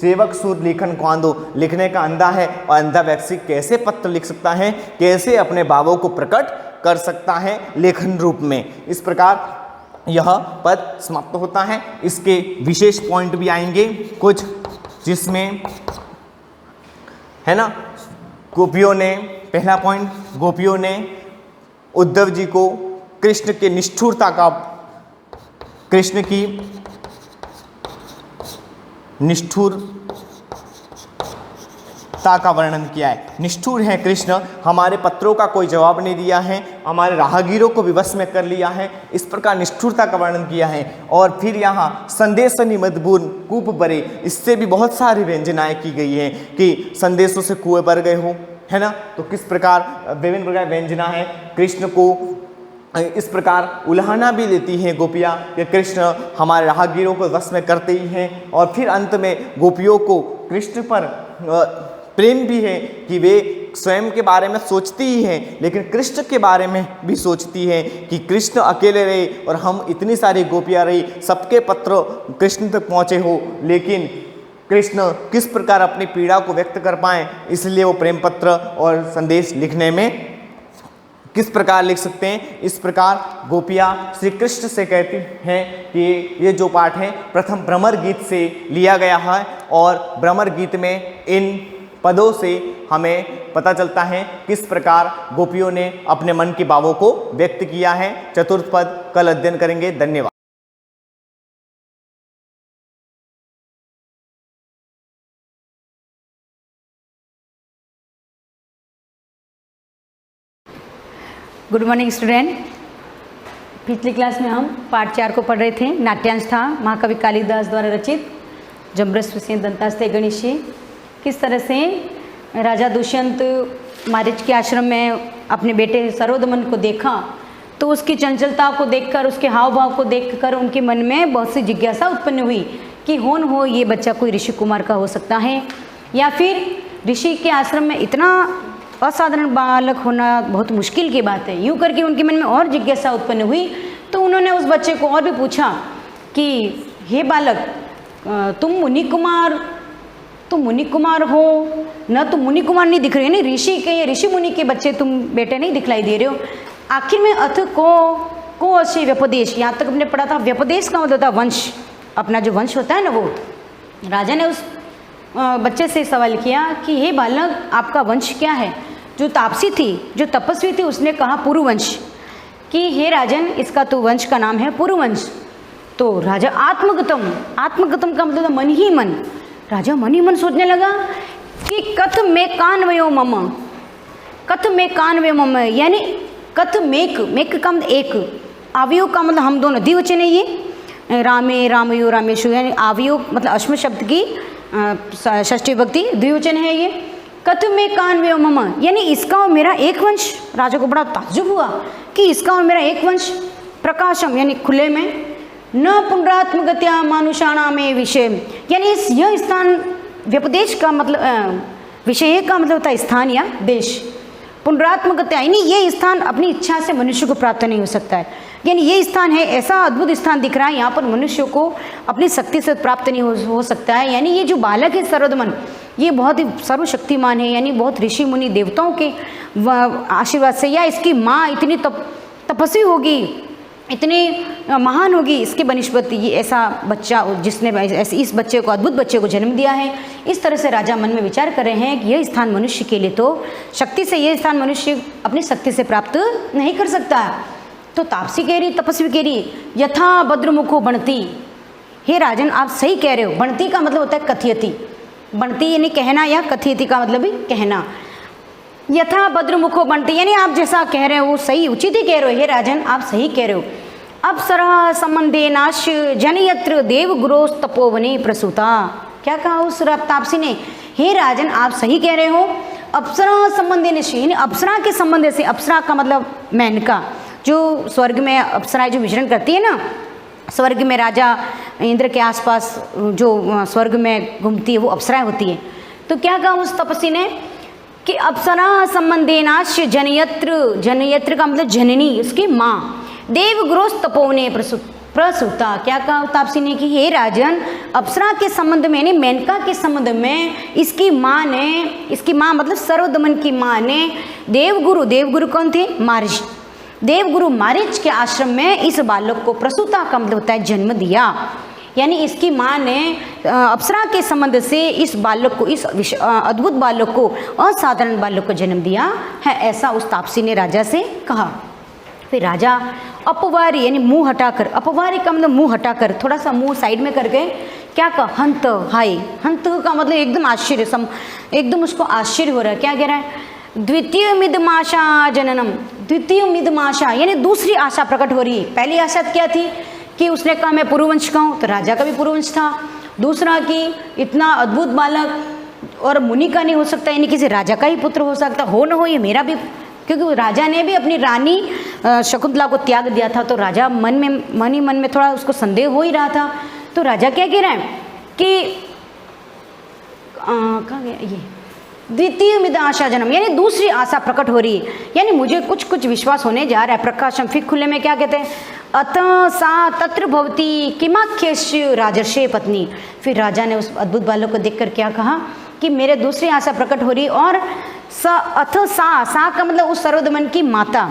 सेवक सूर लिखन क्वांदो, लिखने का अंधा है, और अंधा व्यक्ति कैसे पत्र लिख सकता है, कैसे अपने भावों को प्रकट कर सकता है लेखन रूप में। इस प्रकार यह पद समाप्त होता है। इसके विशेष पॉइंट भी आएंगे कुछ, जिसमें है ना, गोपियों ने, पहला पॉइंट, गोपियों ने उद्धव जी को कृष्ण की निष्ठुरता का वर्णन किया है। निष्ठुर है कृष्ण, हमारे पत्रों का कोई जवाब नहीं दिया है, हमारे राहगीरों को विवश में कर लिया है, इस प्रकार निष्ठुरता का वर्णन किया है। और फिर यहाँ संदेशनी मधुबून कूप भरे, इससे भी बहुत सारी व्यंजनाएं की गई है कि संदेशों से कुएं भर गए हो, है ना। तो किस प्रकार विभिन्न प्रकार व्यंजना है, कृष्ण को इस प्रकार उल्हाना भी देती हैं गोपियाँ कि कृष्ण हमारे राहगीरों को वश में करते ही हैं। और फिर अंत में गोपियों को कृष्ण पर प्रेम भी है कि वे स्वयं के बारे में सोचती ही हैं, लेकिन कृष्ण के बारे में भी सोचती हैं कि कृष्ण अकेले रहे और हम इतनी सारी गोपियाँ रही, सबके पत्र कृष्ण तक पहुँचे हो, लेकिन कृष्ण किस प्रकार अपनी पीड़ा को व्यक्त कर पाएँ, इसलिए वो प्रेम पत्र और संदेश लिखने में किस प्रकार लिख सकते हैं। इस प्रकार गोपियाँ श्री कृष्ण से कहती हैं कि ये जो पाठ है प्रथम भ्रमर गीत से लिया गया है, और भ्रमर गीत में इन पदों से हमें पता चलता है किस प्रकार गोपियों ने अपने मन के भावों को व्यक्त किया है। चतुर्थ पद कल अध्ययन करेंगे। धन्यवाद। Good morning student. पिछली क्लास में हम पाठ 4 को पढ़ रहे थे। नाट्यांश था महाकवि कालिदास द्वारा रचित जम्बरस्व से दंतास्ते गणेशी। किस तरह से राजा दुष्यंत मारीच के आश्रम में अपने बेटे सरोदमन को देखा, तो उसकी चंचलता को देखकर, उसके हाव भाव को देखकर उनके मन में बहुत सी जिज्ञासा उत्पन्न हुई कि हो ये बच्चा कोई ऋषि कुमार का हो सकता है, या फिर ऋषि के आश्रम में इतना असाधारण बालक होना बहुत मुश्किल की बात है। यूँ करके उनके मन में और जिज्ञासा उत्पन्न हुई, तो उन्होंने उस बच्चे को और भी पूछा कि हे बालक, तुम मुनि कुमार हो न? तुम मुनि कुमार नहीं दिख रहे हो, नहीं ऋषि के, ऋषि मुनि के बच्चे तुम बेटे नहीं दिखलाई दे रहे हो। आखिर में अथ को अशे व्यपदेश, यहाँ तक हमने पढ़ा था। व्यपदेश का मतलब होता है वंश, अपना जो वंश होता है ना, वो राजा ने उस बच्चे से सवाल किया कि हे बालक, आपका वंश क्या है? जो तापसी थी, जो तपस्वी थी, उसने कहा पुरुवंश, कि हे राजन, इसका तो वंश का नाम है पुरुवंश। तो राजा आत्मगतम का मतलब मन ही मन, राजा मन ही मन सोचने लगा कि कथ में कान्वयो मम, यानी कथ मेक का मतलब एक, आवयो का मतलब हम दोनों, द्विवचन है ये। रामे रामयो रामेशु, यानी आवयो मतलब अश्म शब्द की षष्ठी विभक्ति द्विवचन है ये। कथ में कान्वयो मम, यानी इसका और मेरा एक वंश। राजा को बड़ा ताज्जुब हुआ कि इसका और मेरा एक वंश। प्रकाशम यानी खुले में, न पुनरात्मगत्या मानुषाणा में विषय, यानी यह स्थान, व्यपदेश का मतलब विषय का मतलब होता है स्थान या देश। पुनरात्मगत्या यानी ये स्थान अपनी इच्छा से मनुष्य को प्राप्त नहीं हो सकता है। यानी ये स्थान है, ऐसा अद्भुत स्थान दिख रहा है, यहाँ पर मनुष्य को अपनी शक्ति से प्राप्त नहीं हो सकता है। यानी ये जो बालक है सर्वदमन, ये बहुत ही सर्वशक्तिमान है, यानी बहुत ऋषि मुनि देवताओं के आशीर्वाद से, या इसकी माँ इतनी तपस्वी होगी, इतनी महान होगी इसके बनिस्बत ये ऐसा बच्चा जिसने ऐसे इस बच्चे को, अद्भुत बच्चे को जन्म दिया है। इस तरह से राजा मन में विचार कर रहे हैं कि यह स्थान मनुष्य के लिए तो शक्ति से, यह स्थान मनुष्य अपनी शक्ति से प्राप्त नहीं कर सकता। तो तापसी कह रही, तपस्वी कह रही, यथा भद्रमुखो बनती, हे राजन आप सही कह रहे हो। बनती का मतलब होता है कथयति, बनती यानी कहना, या कथयति का मतलब भी कहना। यथा भद्रमुखो बनती यानी आप जैसा कह रहे हो वो सही, उचित ही कह रहे हो, हे राजन आप सही कह रहे हो। अप्सरा संबंधे नाश जनयत्र देव गुरोस तपोवने प्रसूता। क्या कहा उस तापसी ने, हे राजन आप सही कह रहे हो। अप्सरा संबंधे निश्चय यानी अप्सरा के संबंध से, अप्सरा का मतलब मेनका, जो स्वर्ग में अप्सराएं जो विचरण करती है ना, स्वर्ग में राजा इंद्र के आसपास जो स्वर्ग में घूमती है वो अप्सराएं होती है। तो क्या कहा उस तपस्वी ने कि अप्सरा संबंधे नाश जनयत्र, जनयत्र का मतलब जननी, उसकी माँ, देव गुरोस तपोवने प्रसूता। क्या कहा तापसी ने कि हे राजन अप्सरा के संबंध में, यानी मेनका के संबंध में इसकी माँ ने, इसकी माँ मतलब सर्वदमन की माँ ने देवगुरु, देवगुरु कौन थे, मारिच, देवगुरु मारिच के आश्रम में इस बालक को, प्रसूता का मतलब होता है जन्म दिया। यानी इसकी माँ ने अप्सरा के संबंध से इस बालक को, इस अद्भुत बालक को, असाधारण बालक को जन्म दिया है, ऐसा उस तापसी ने राजा से कहा। फिर राजा अपवारी यानी मुंह हटाकर, अपवारी का मतलब मुंह हटाकर, थोड़ा सा मुंह साइड में करके क्या कहा, हंत, हाय। हंत का मतलब एकदम आश्चर्य, एकदम उसको आश्चर्य हो रहा है। क्या कह रहा है, द्वितीय मिदमाशा जननम, द्वितीय मिदमाशा यानी दूसरी आशा प्रकट हो रही है। पहली आशा क्या थी कि उसने कहा मैं पूर्ववंश का हूँ, तो राजा का भी पूर्ववंश था। दूसरा कि इतना अद्भुत बालक और मुनि का नहीं हो सकता, यानी किसी राजा का ही पुत्र हो सकता, हो न हो ये मेरा भी, क्योंकि राजा ने भी अपनी रानी शकुंतला को त्याग दिया था। तो राजा मन ही मन में थोड़ा उसको संदेह हो ही रहा था। तो राजा क्या कह रहा है कि कहाँ गया ये, द्वितीय मिद आशा जन्म यानी दूसरी आशा प्रकट हो रही है, यानी मुझे कुछ विश्वास होने जा रहा है। प्रकाशम फिर खुले में क्या कहते हैं, अतः सा तत्र भवती किमाख्यस्य राजर्षि पत्नी। फिर राजा ने उस अद्भुत बालक को देखकर क्या कहा कि मेरे दूसरी आशा प्रकट हो रही, और अथ सा का मतलब उस सर्वदमन की माता,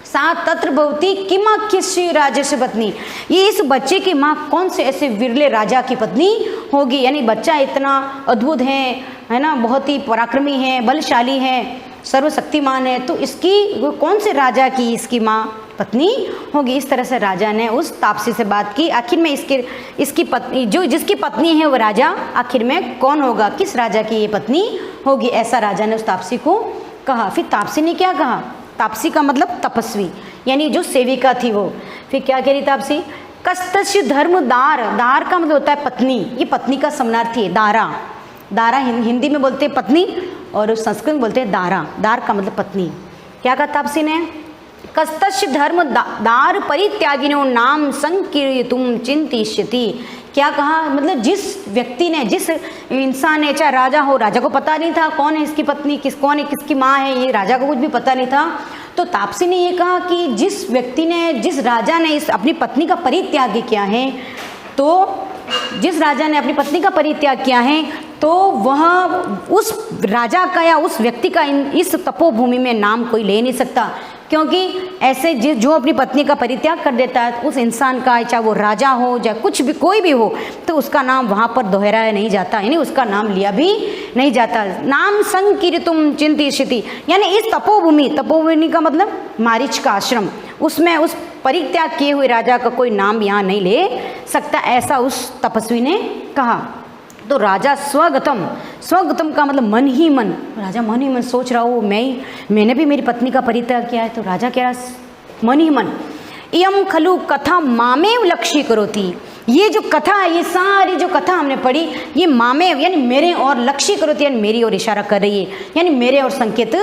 सा तत्र भवती किमाख्यस्य राजर्षि पत्नी, ये इस बच्चे की माँ कौन से ऐसे विरले राजा की पत्नी होगी। यानी बच्चा इतना अद्भुत है ना, बहुत ही पराक्रमी है, बलशाली है, सर्वशक्तिमान है, तो इसकी कौन से राजा की इसकी माँ पत्नी होगी। इस तरह से राजा ने उस तापसी से बात की। आखिर में इसकी पत्नी, जो जिसकी पत्नी है वो राजा आखिर में कौन होगा, किस राजा की ये पत्नी होगी, ऐसा राजा ने उस तापसी को कहा। फिर तापसी ने क्या कहा, तापसी का मतलब तपस्वी, यानी जो सेविका थी वो। फिर क्या कह रही तापसी, कस्तस्य धर्म दार, दार का मतलब होता है पत्नी, ये पत्नी का समानार्थी है दारा। दारा हिंदी में बोलते हैं पत्नी और संस्कृत में बोलते हैं दारा, दार का मतलब पत्नी। क्या कहा तापसी ने, कस्तस्य धर्म दार परित्यागिनो नाम संकीर्तुम चिंतिष्यति। क्या कहा, मतलब जिस व्यक्ति ने, जिस इंसान ने, चाहे राजा हो, राजा को पता नहीं था कौन है इसकी पत्नी, कौन है किसकी माँ है, ये राजा को कुछ भी पता नहीं था। तो तापसी ने ये कहा कि जिस व्यक्ति ने, जिस राजा ने इस अपनी पत्नी का परित्याग किया है, तो जिस राजा ने अपनी पत्नी का परित्याग किया है, तो वह उस राजा का या उस व्यक्ति का इस तपोभूमि में नाम कोई ले नहीं सकता, क्योंकि ऐसे जो अपनी पत्नी का परित्याग कर देता है उस इंसान का, चाहे वो राजा हो चाहे कुछ भी कोई भी हो, तो उसका नाम वहाँ पर दोहराया नहीं जाता, यानी उसका नाम लिया भी नहीं जाता। नाम संकीर्तुम चिंतिष्यति, यानी इस तपोभूमि, तपोभूमि का मतलब मारीच का आश्रम, उसमें उस परित्याग किए हुए राजा का कोई नाम यहाँ नहीं ले सकता, ऐसा उस तपस्वी ने कहा। तो राजा स्वगतम, स्वगतम का मतलब मन ही मन, राजा मन ही मन सोच रहा हो मैंने भी मेरी पत्नी का परित्याग किया है। तो राजा कह रहा मन ही मन, इयम खलु कथा मामेव लक्ष्य करोती, ये जो कथा है, ये सारी जो कथा हमने पढ़ी, ये मामेव यानी मेरे और लक्ष्य करोती, यानी मेरी ओर इशारा कर रही है, यानी मेरे और संकेत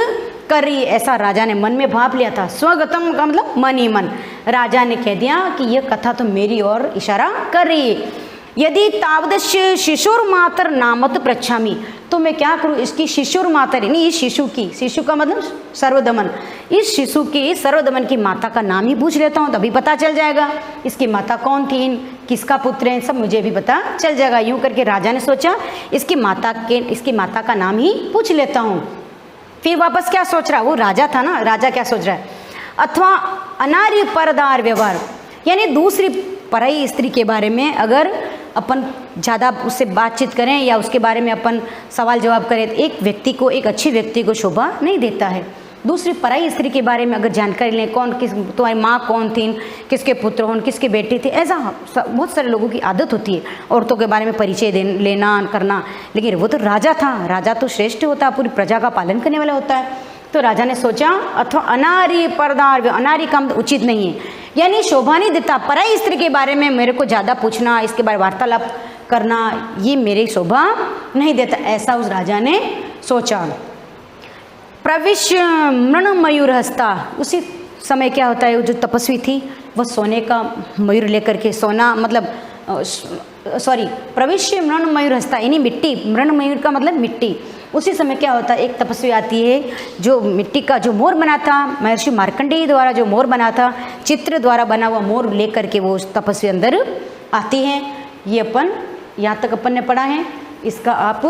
कर रही है, ऐसा राजा ने मन में भाप लिया था। स्वगतम का मतलब मन ही मन, राजा ने कह दिया कि यह कथा तो मेरी ओर इशारा कर रही है। यदि तावदस्य शिशुर मातर नामत पृच्छामि, तो मैं क्या करूँ, इसकी शिशुर मातर यानी इस शिशु की, शिशु का मतलब सर्वदमन, इस शिशु की सर्वदमन की माता का नाम ही पूछ लेता हूँ, तभी पता चल जाएगा इसकी माता कौन थी, किसका पुत्र है, सब मुझे भी पता चल जाएगा। यूँ करके राजा ने सोचा इसकी माता का नाम ही पूछ लेता हूँ। फिर वापस क्या सोच रहा, वो राजा था ना, राजा क्या सोच रहा है, अथवा अनार्य परदार व्यवहार, यानी दूसरी पराई स्त्री के बारे में अगर अपन ज़्यादा उससे बातचीत करें या उसके बारे में अपन सवाल जवाब करें तो एक व्यक्ति को, एक अच्छी व्यक्ति को शोभा नहीं देता है। दूसरी पराई स्त्री के बारे में अगर जानकारी लें, कौन किस, तुम्हारी माँ कौन थी, किसके पुत्र हों, किसके बेटे थे, ऐसा बहुत सारे लोगों की आदत होती है औरतों के बारे में परिचय लेना करना। लेकिन वो तो राजा था, राजा तो श्रेष्ठ होता है, पूरी प्रजा का पालन करने वाला होता है। तो राजा ने सोचा अथवा अनारी परदार, अनारी का उचित नहीं है, यानी शोभा नहीं देता, पराई स्त्री के बारे में मेरे को ज़्यादा पूछना, इसके बारे में वार्तालाप करना, ये मेरी शोभा नहीं देता, ऐसा उस राजा ने सोचा। प्रविश्य मृण मयूर हस्ता, उसी समय क्या होता है, वो जो तपस्वी थी वह सोने का मयूर लेकर के, सोना मतलब प्रविश्य मृण मयूर हस्ता यानी मिट्टी, मृण मयूर का मतलब मिट्टी। उसी समय क्या होता है, एक तपस्वी आती है जो मिट्टी का जो मोर बना था, महर्षि मार्कंडेय द्वारा जो मोर बना था, चित्र द्वारा बना हुआ मोर लेकर के वो तपस्वी अंदर आती है। ये अपन यहाँ तक अपन ने पढ़ा है, इसका आप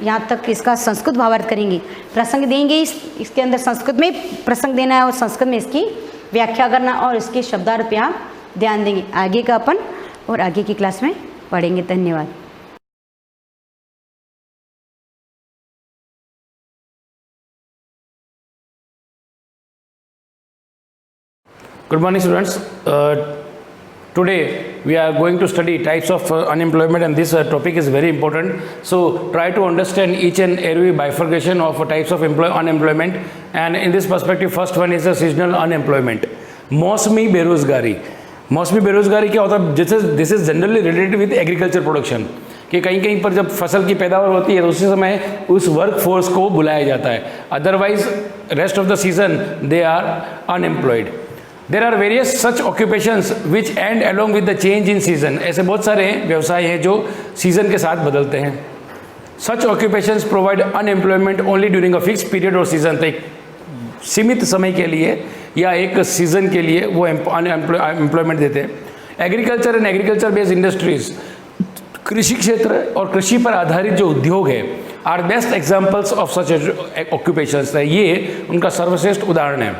यहाँ तक इसका संस्कृत भावार्थ करेंगे, प्रसंग देंगे, इसके अंदर संस्कृत में प्रसंग देना है और संस्कृत में इसकी व्याख्या करना और इसके शब्दार्थ पे आप ध्यान देंगे। आगे का अपन और आगे की क्लास में पढ़ेंगे। धन्यवाद। Good morning, students. Today we are going to study types of unemployment, and this topic is very important. So try to understand each and every bifurcation of types of unemployment. And in this perspective, first one is the seasonal unemployment. मौसमी बेरोजगारी। मौसमी बेरोजगारी क्या होता है, this is generally related with agriculture production, कि कहीं कहीं पर जब फसल की पैदावार होती है तो उसी समय उस वर्क फोर्स को बुलाया जाता है, otherwise rest of the season they are unemployed. There are various such occupations which end along with the change in season. ऐसे बहुत सारे व्यवसाय हैं जो सीजन के साथ बदलते हैं। Such occupations provide unemployment only during a fix period और सीजन, तो एक सीमित समय के लिए या एक सीजन के लिए वो एम्प्लॉयमेंट देते हैं। Agriculture and agriculture based industries, कृषि क्षेत्र और कृषि पर आधारित जो उद्योग है, are best examples of such occupations है, ये उनका सर्वश्रेष्ठ उदाहरण है।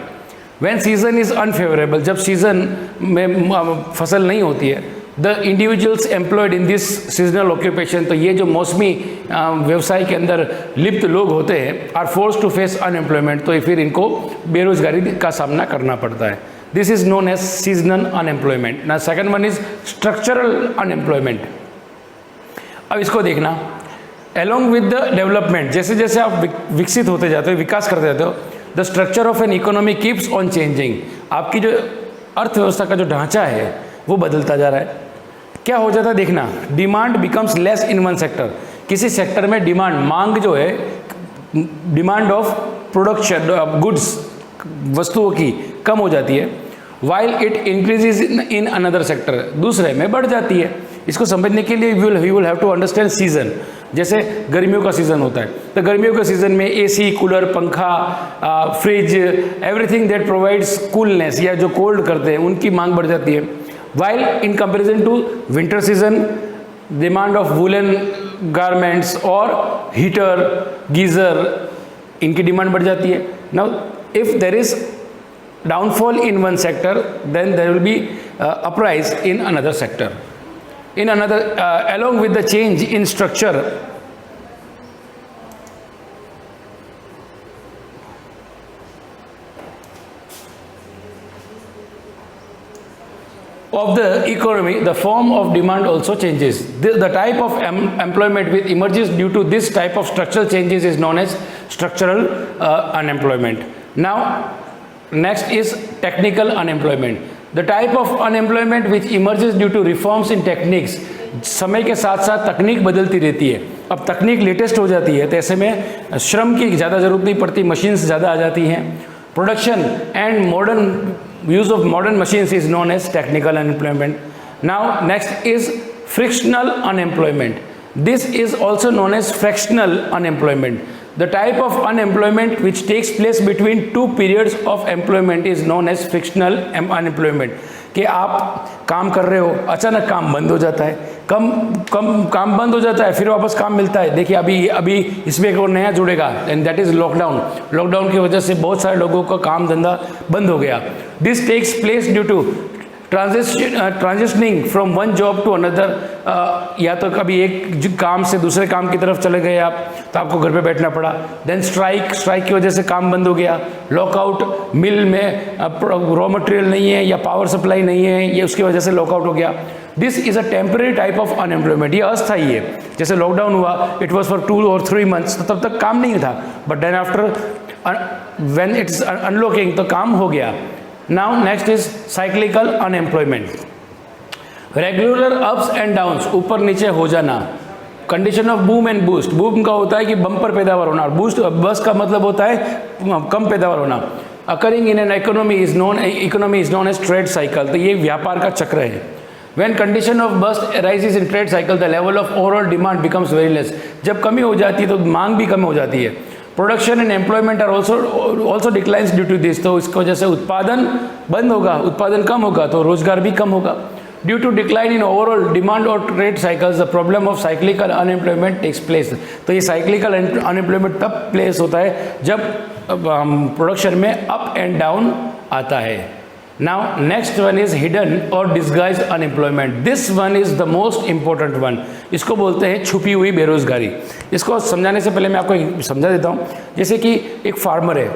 व्हेन सीजन इज अनफेवरेबल, जब सीजन में फसल नहीं होती है, the individuals employed in this seasonal occupation, तो ये जो मौसमी व्यवसाय के अंदर लिप्त लोग होते हैं, are force to face unemployment, तो फिर इनको बेरोजगारी का सामना करना पड़ता है। This is known as seasonal unemployment. ना second one is structural unemployment. अब इसको देखना, along with the डेवलपमेंट, जैसे जैसे आप विकसित होते जाते हो, विकास करते जाते हो, the structure of an economy keeps on changing, आपकी जो अर्थव्यवस्था का जो ढांचा है वो बदलता जा रहा है। क्या हो जाता है देखना, demand becomes less in one sector, किसी सेक्टर में डिमांड, मांग जो है, डिमांड ऑफ प्रोडक्शन गुड्स, वस्तुओं की कम हो जाती है, while it increases in another sector, दूसरे में बढ़ जाती है। इसको समझने के लिए we will have to understand season. जैसे गर्मियों का सीज़न होता है, तो गर्मियों के सीज़न में एसी, कूलर, पंखा, fridge, everything that provides coolness या जो कोल्ड करते हैं उनकी मांग बढ़ जाती है। While in comparison to winter season, demand of woollen garments और हीटर, गीज़र, इनकी डिमांड बढ़ जाती है। Now if there is downfall in one sector, then there will be uprise in another sector. In another, along with the change in structure of the economy, the form of demand also changes. The type of employment which emerges due to this type of structural changes is known as structural unemployment. Now, next is technical unemployment. The type of unemployment which emerges due to reforms in techniques, समय के साथ साथ तकनीक बदलती रहती है। अब तकनीक लेटेस्ट हो जाती है तो ऐसे में श्रम की ज़्यादा ज़रूरत नहीं पड़ती, मशीन्स ज़्यादा आ जाती हैं। Production and modern use of modern machines is known as technical unemployment. Now next is frictional unemployment. This is also known as fractional unemployment. The type of unemployment which takes place between two periods of employment is known as frictional unemployment. कि आप काम कर रहे हो, अचानक काम बंद हो जाता है, काम बंद हो जाता है, फिर वापस काम मिलता है. देखिए अभी इसमें एक और नया जुड़ेगा, एंड दैट इज लॉकडाउन की वजह से बहुत सारे लोगों का काम धंधा बंद हो गया. This takes place due to transitioning from one job to another. या तो कभी एक काम से दूसरे काम की तरफ चले गए आप, तो आपको घर पे बैठना पड़ा. देन स्ट्राइक की वजह से काम बंद हो गया. लॉकआउट, मिल में रॉ मटेरियल नहीं है या पावर सप्लाई नहीं है, ये उसकी वजह से लॉकआउट हो गया. This is a temporary type of unemployment. ये अस्थायी है. जैसे लॉकडाउन हुआ, it was for 2 or 3 months, तो तब तक काम नहीं था. But then after when it's unlocking तो काम हो गया. Now next is cyclical unemployment. Regular ups and downs, ऊपर नीचे हो जाना. Condition of boom and boost. Boom का होता है कि बम्पर पैदावार होना, और बूस्ट का मतलब होता है कम पैदावार होना. Occurring in an economy is known as trade cycle. तो ये व्यापार का चक्र है. When condition of burst arises in trade cycle, the level of overall demand becomes very less. जब कमी हो जाती है तो मांग भी कम हो जाती है. Production and employment are also declines due to this. तो इसकी वजह से उत्पादन बंद होगा, उत्पादन कम होगा तो रोजगार भी कम होगा. Due to decline in overall demand और trade cycles, the problem of cyclical unemployment takes place. तो ये साइक्लिकल अनएम्प्लॉयमेंट तब प्लेस होता है जब प्रोडक्शन में अप एंड डाउन आता है. Now next one is hidden or disguised unemployment. This one is the most important one. इसको बोलते हैं छुपी हुई बेरोजगारी. इसको समझाने से पहले मैं आपको समझा देता हूँ. जैसे कि एक फार्मर है,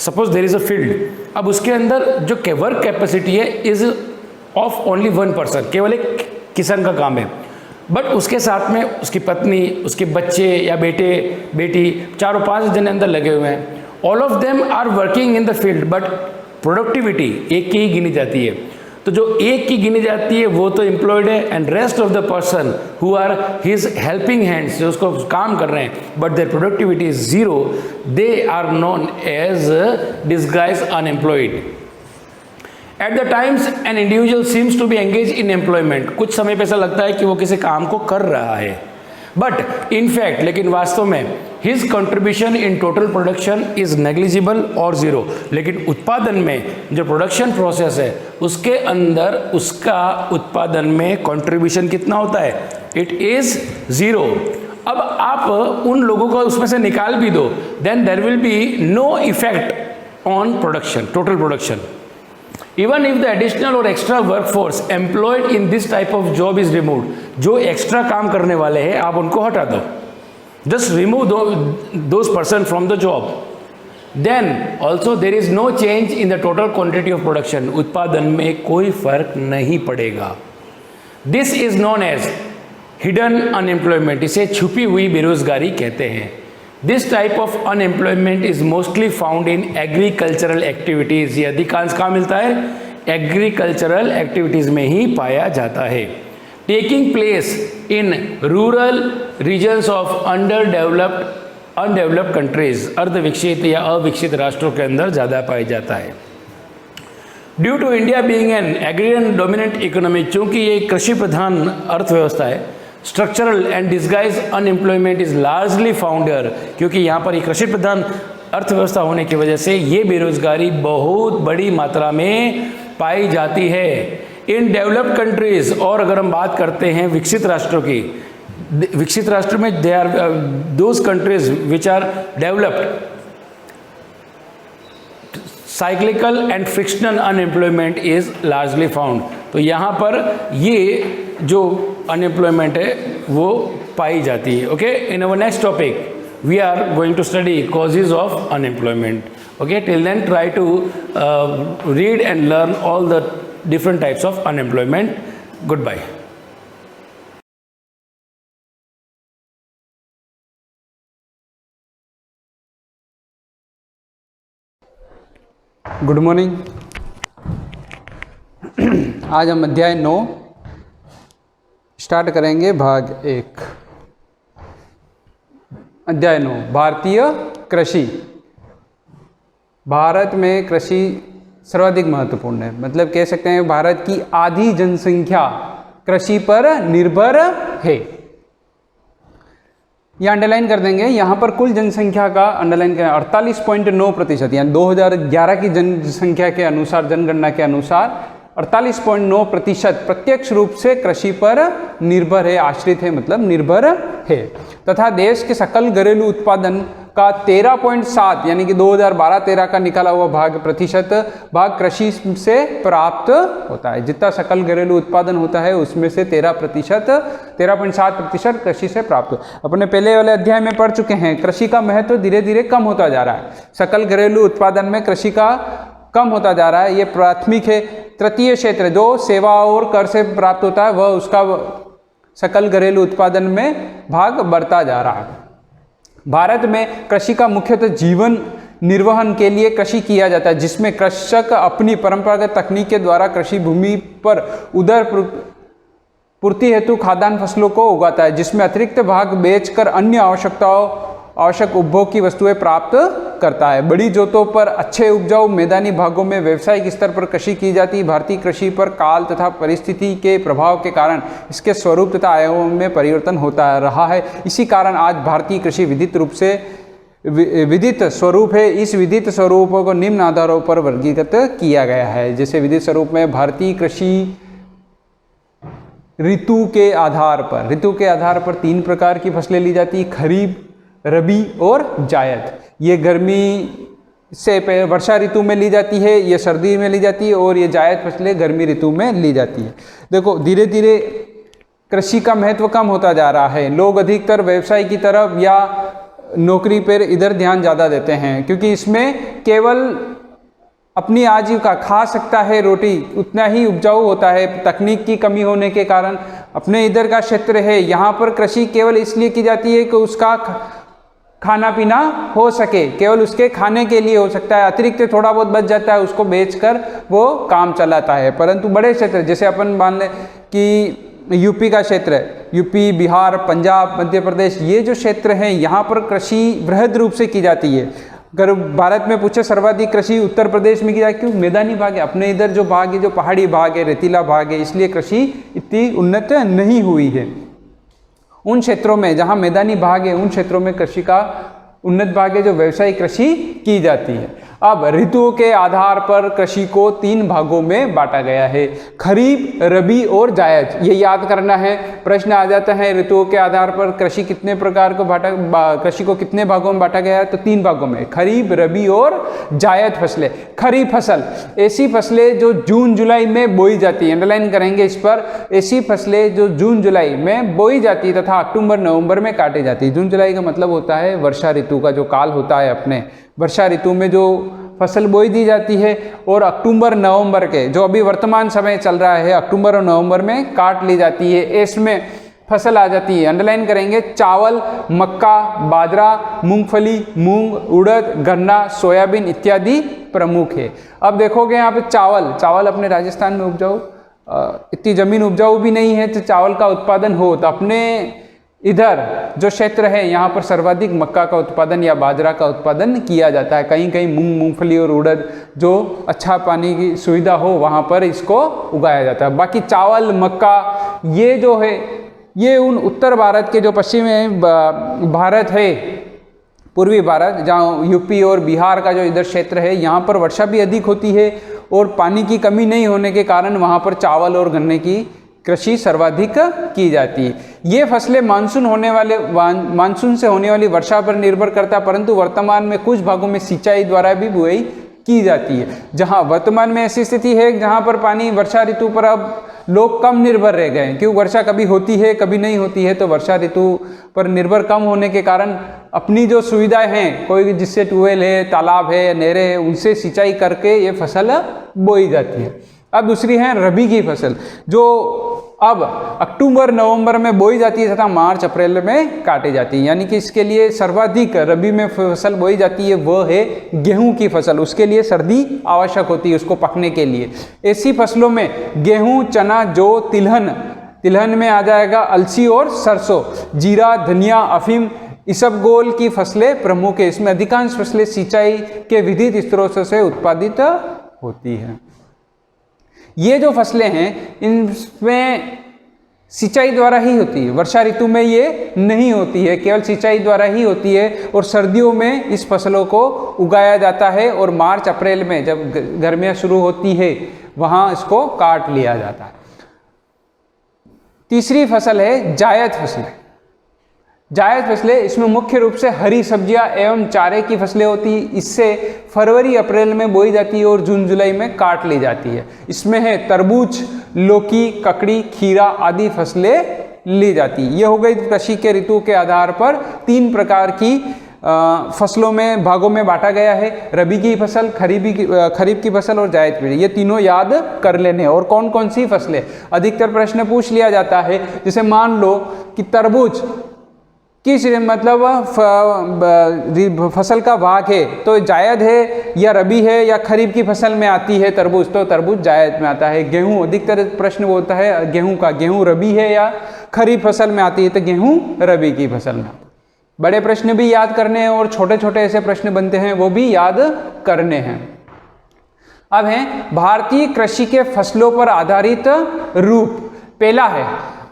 suppose there is a field. अब उसके अंदर जो वर्क कैपेसिटी है इज ऑफ ओनली 1 person, केवल एक किसान का काम है. बट उसके साथ में उसकी पत्नी, उसके बच्चे या बेटे बेटी, 4-5 जन अंदर लगे हुए हैं. All of them are working in the field, but productivity एक की ही गिनी जाती है. तो जो एक की गिनी जाती है वो तो एम्प्लॉयड है, and rest of the person who are his helping hands, जो उसको काम कर रहे हैं, but their productivity is 0, they are known as disguise unemployed. At the times an individual seems to be engage in employment. कुछ समय पे ऐसा लगता है कि वो किसी काम को कर रहा है, बट इन फैक्ट, लेकिन वास्तव में his contribution in total production is negligible और 0. लेकिन उत्पादन में जो प्रोडक्शन प्रोसेस है उसके अंदर उसका उत्पादन में कंट्रीब्यूशन कितना होता है? It is 0. अब आप उन लोगों को उसमें से निकाल भी दो, then there will be no effect on production, total production. Even if the additional or extra workforce employed in this type of job is removed, जो एक्स्ट्रा काम करने वाले हैं आप उनको हटा दो, just remove those person from the job, then also there is no change in the total quantity of production. उत्पादन में कोई फर्क नहीं पड़ेगा. This is known as hidden unemployment. इसे छुपी हुई बेरोजगारी कहते हैं. This type of unemployment is mostly found in agricultural activities. ये अधिकांश कहाँ मिलता है? Agricultural activities में ही पाया जाता है. Taking place in rural regions of undeveloped countries. अर्धविकसित या अविकसित राष्ट्रों के अंदर ज़्यादा पाया जाता है. Due to India being an agrarian dominant economy, चूँकि ये कृषि प्रधान अर्थव्यवस्था है, structural and disguise unemployment is largely found here. क्योंकि यहाँ पर एक कृषि प्रधान अर्थव्यवस्था होने की वजह से ये बेरोजगारी बहुत बड़ी मात्रा में पाई जाती है. इन डेवलप्ड कंट्रीज, और अगर हम बात करते हैं विकसित राष्ट्रों की, विकसित राष्ट्र में they are those countries which are developed, cyclical and frictional unemployment is largely found. तो यहाँ पर ये जो अनएम्प्लॉयमेंट है वो पाई जाती है. Okay, in our next topic we are going to study causes of unemployment. Okay, till then try to read and learn all the different types of unemployment. Goodbye. Good morning. आज हम अध्याय 9 start करेंगे. भाग 1. अध्याय 9 भारतीय कृषि. भारत में कृषि सर्वाधिक महत्वपूर्ण है. मतलब कह सकते हैं भारत की आधी जनसंख्या कृषि पर निर्भर है। ये अंडरलाइन कर देंगे। यहाँ पर कुल जनसंख्या का अंडरलाइन करें 48.9%, यानी 2011 की जनसंख्या के अनुसार, जनगणना के अनुसार 48.9% प्रत्यक्ष रूप से कृषि पर निर्भर है, आश्रित है, मतलब निर्भर है। तथा देश के सकल घरेलू उत्पादन का 13.7 यानी कि 2012-13 का निकाला हुआ प्रतिशत भाग कृषि से प्राप्त होता है। जितना सकल घरेलू उत्पादन होता है उसमें से 13.7% कृषि से प्राप्त हो। अपने पहले वाले अध्याय में पढ़ चुके हैं, कृषि का महत्व धीरे धीरे कम होता जा रहा है। सकल घरेलू उत्पादन में कृषि का कम होता जा रहा है। ये प्राथमिक है। तृतीय क्षेत्र जो सेवा और कर से प्राप्त होता है, वह उसका सकल घरेलू उत्पादन में भाग बढ़ता जा रहा है। भारत में कृषि का मुख्यतः जीवन निर्वहन के लिए कृषि किया जाता है, जिसमें कृषक अपनी परंपरागत तकनीक के द्वारा कृषि भूमि पर उदर पूर्ति हेतु खाद्यान्न फसलों को उगाता है, जिसमें अतिरिक्त भाग बेचकर अन्य आवश्यक उपभोग की वस्तुएं प्राप्त करता है। बड़ी जोतों पर अच्छे उपजाऊ मैदानी भागों में व्यावसायिक स्तर पर कृषि की जाती है। भारतीय कृषि पर काल तथा परिस्थिति के प्रभाव के कारण इसके स्वरूप तथा आयामों में परिवर्तन होता रहा है। इसी कारण आज भारतीय कृषि विदित स्वरूप है। इस विदित स्वरूपों को निम्न आधारों पर वर्गीकृत किया गया है। जैसे विदित स्वरूप में भारतीय कृषि ऋतु के आधार पर 3 प्रकार की फसलें ली जाती है, खरीफ, रबी और जायद। ये गर्मी से वर्षा ऋतु में ली जाती है, ये सर्दी में ली जाती है, और ये जायद फसलें गर्मी ऋतु में ली जाती है। देखो धीरे धीरे कृषि का महत्व कम होता जा रहा है। लोग अधिकतर व्यवसाय की तरफ या नौकरी पर इधर ध्यान ज़्यादा देते हैं, क्योंकि इसमें केवल अपनी आजीविका खा सकता है, रोटी उतना ही उपजाऊ होता है। तकनीक की कमी होने के कारण अपने इधर का क्षेत्र है, यहाँ पर कृषि केवल इसलिए की जाती है कि उसका खाना पीना हो सके, केवल उसके खाने के लिए हो सकता है। अतिरिक्त थोड़ा बहुत बच जाता है, उसको बेचकर वो काम चलाता है। परंतु बड़े क्षेत्र जैसे अपन मान लें कि यूपी का क्षेत्र है, यूपी, बिहार, पंजाब, मध्य प्रदेश, ये जो क्षेत्र हैं यहाँ पर कृषि वृहद रूप से की जाती है। अगर भारत में पूछे सर्वाधिक कृषि उत्तर प्रदेश में की जाए, क्यों? मैदानी भाग है। अपने इधर जो भाग है, जो पहाड़ी भाग है, रेतीला भाग है, इसलिए कृषि इतनी उन्नत नहीं हुई है। उन क्षेत्रों में जहाँ मैदानी भाग है, उन क्षेत्रों में कृषि का उन्नत भाग है, जो व्यवसायिक कृषि की जाती है। अब ऋतुओं के आधार पर कृषि को 3 भागों में बांटा गया है, खरीफ, रबी और जायद। ये याद करना है, प्रश्न आ जाता है ऋतुओं के आधार पर कृषि कितने प्रकार को कृषि को कितने भागों में बांटा गया है, तो 3 भागों में, खरीफ, रबी और जायद फसलें। खरीफ फसल ऐसी फसलें जो जून जुलाई में बोई जाती है, अंडरलाइन करेंगे इस पर, ऐसी फसलें जो जून जुलाई में बोई जाती है तथा अक्टूबर नवंबर में काटी जाती है। जून जुलाई का मतलब होता है वर्षा ऋतु का जो काल होता है, अपने वर्षा ऋतु में जो फसल बोई दी जाती है, और अक्टूबर नवंबर के जो अभी वर्तमान समय चल रहा है, अक्टूबर और नवंबर में काट ली जाती है। इसमें फसल आ जाती है, अंडरलाइन करेंगे, चावल, मक्का, बाजरा, मूंगफली, मूंग, उड़द, गन्ना, सोयाबीन इत्यादि प्रमुख है। अब देखोगे यहाँ पे चावल अपने राजस्थान में उपजाऊ, इतनी जमीन उपजाऊ भी नहीं है तो चावल का उत्पादन हो, तो अपने इधर जो क्षेत्र है यहाँ पर सर्वाधिक मक्का का उत्पादन या बाजरा का उत्पादन किया जाता है। कहीं कहीं मूंग, मूंगफली और उड़द, जो अच्छा पानी की सुविधा हो वहाँ पर इसको उगाया जाता है। बाकी चावल, मक्का ये जो है, ये उन उत्तर भारत के जो पश्चिमी भारत है, पूर्वी भारत, जहाँ यूपी और बिहार का जो इधर क्षेत्र है, यहाँ पर वर्षा भी अधिक होती है और पानी की कमी नहीं होने के कारण वहाँ पर चावल और गन्ने की कृषि सर्वाधिक की जाती है। ये फसलें मानसून से होने वाली वर्षा पर निर्भर करता है, परंतु वर्तमान में कुछ भागों में सिंचाई द्वारा भी बुआई की जाती है। जहां वर्तमान में ऐसी स्थिति है जहां पर पानी वर्षा ऋतु पर अब लोग कम निर्भर रह गए हैं, क्योंकि वर्षा कभी होती है कभी नहीं होती है, तो वर्षा ऋतु पर निर्भर कम होने के कारण अपनी जो सुविधाएं हैं, कोई जिससे ट्यूबवेल है, तालाब है, नहरें है, उनसे सिंचाई करके ये फसल बोई जाती है। अब दूसरी है रबी की फसल, जो अब अक्टूबर नवंबर में बोई जाती है तथा मार्च अप्रैल में काटी जाती है। यानी कि इसके लिए सर्वाधिक रबी में फसल बोई जाती है वह है गेहूं की फसल। उसके लिए सर्दी आवश्यक होती है उसको पकने के लिए। ऐसी फसलों में गेहूं, चना, जौ, तिलहन में आ जाएगा अलसी और सरसों, जीरा, धनिया, अफीम, इसबगोल की फसलें प्रमुख है। इसमें अधिकांश फसलें सिंचाई के विधित स्रोतों से उत्पादित होती हैं। ये जो फसलें हैं इनमें सिंचाई द्वारा ही होती है। वर्षा ऋतु में ये नहीं होती है, केवल सिंचाई द्वारा ही होती है। और सर्दियों में इस फसलों को उगाया जाता है और मार्च अप्रैल में जब गर्मियाँ शुरू होती है वहाँ इसको काट लिया जाता है। तीसरी फसल है जायद फसलें। जायद फसलें, इसमें मुख्य रूप से हरी सब्जियां एवं चारे की फसलें होती हैं। इससे फरवरी अप्रैल में बोई जाती है और जून जुलाई में काट ली जाती है। इसमें है तरबूज, लौकी, ककड़ी, खीरा आदि फसलें ली जाती है। ये हो गई कृषि के ऋतु के आधार पर 3 प्रकार की फसलों में भागों में बांटा गया है। रबी की फसल, खरीफ की फसल और जायद की। ये तीनों याद कर लेने। और कौन कौन सी फसलें, अधिकतर प्रश्न पूछ लिया जाता है। जैसे मान लो कि तरबूज किस मतलब फसल का भाग है, तो जायद है या रबी है या खरीफ की फसल में आती है तरबूज, तो तरबूज जायद में आता है। गेहूं, अधिकतर प्रश्न बोलता है गेहूं का, गेहूं रबी है या खरीफ फसल में आती है, तो गेहूं रबी की फसल में। बड़े प्रश्न भी याद करने हैं और छोटे छोटे ऐसे प्रश्न बनते हैं वो भी याद करने हैं। अब है भारतीय कृषि के फसलों पर आधारित रूप। पहला है,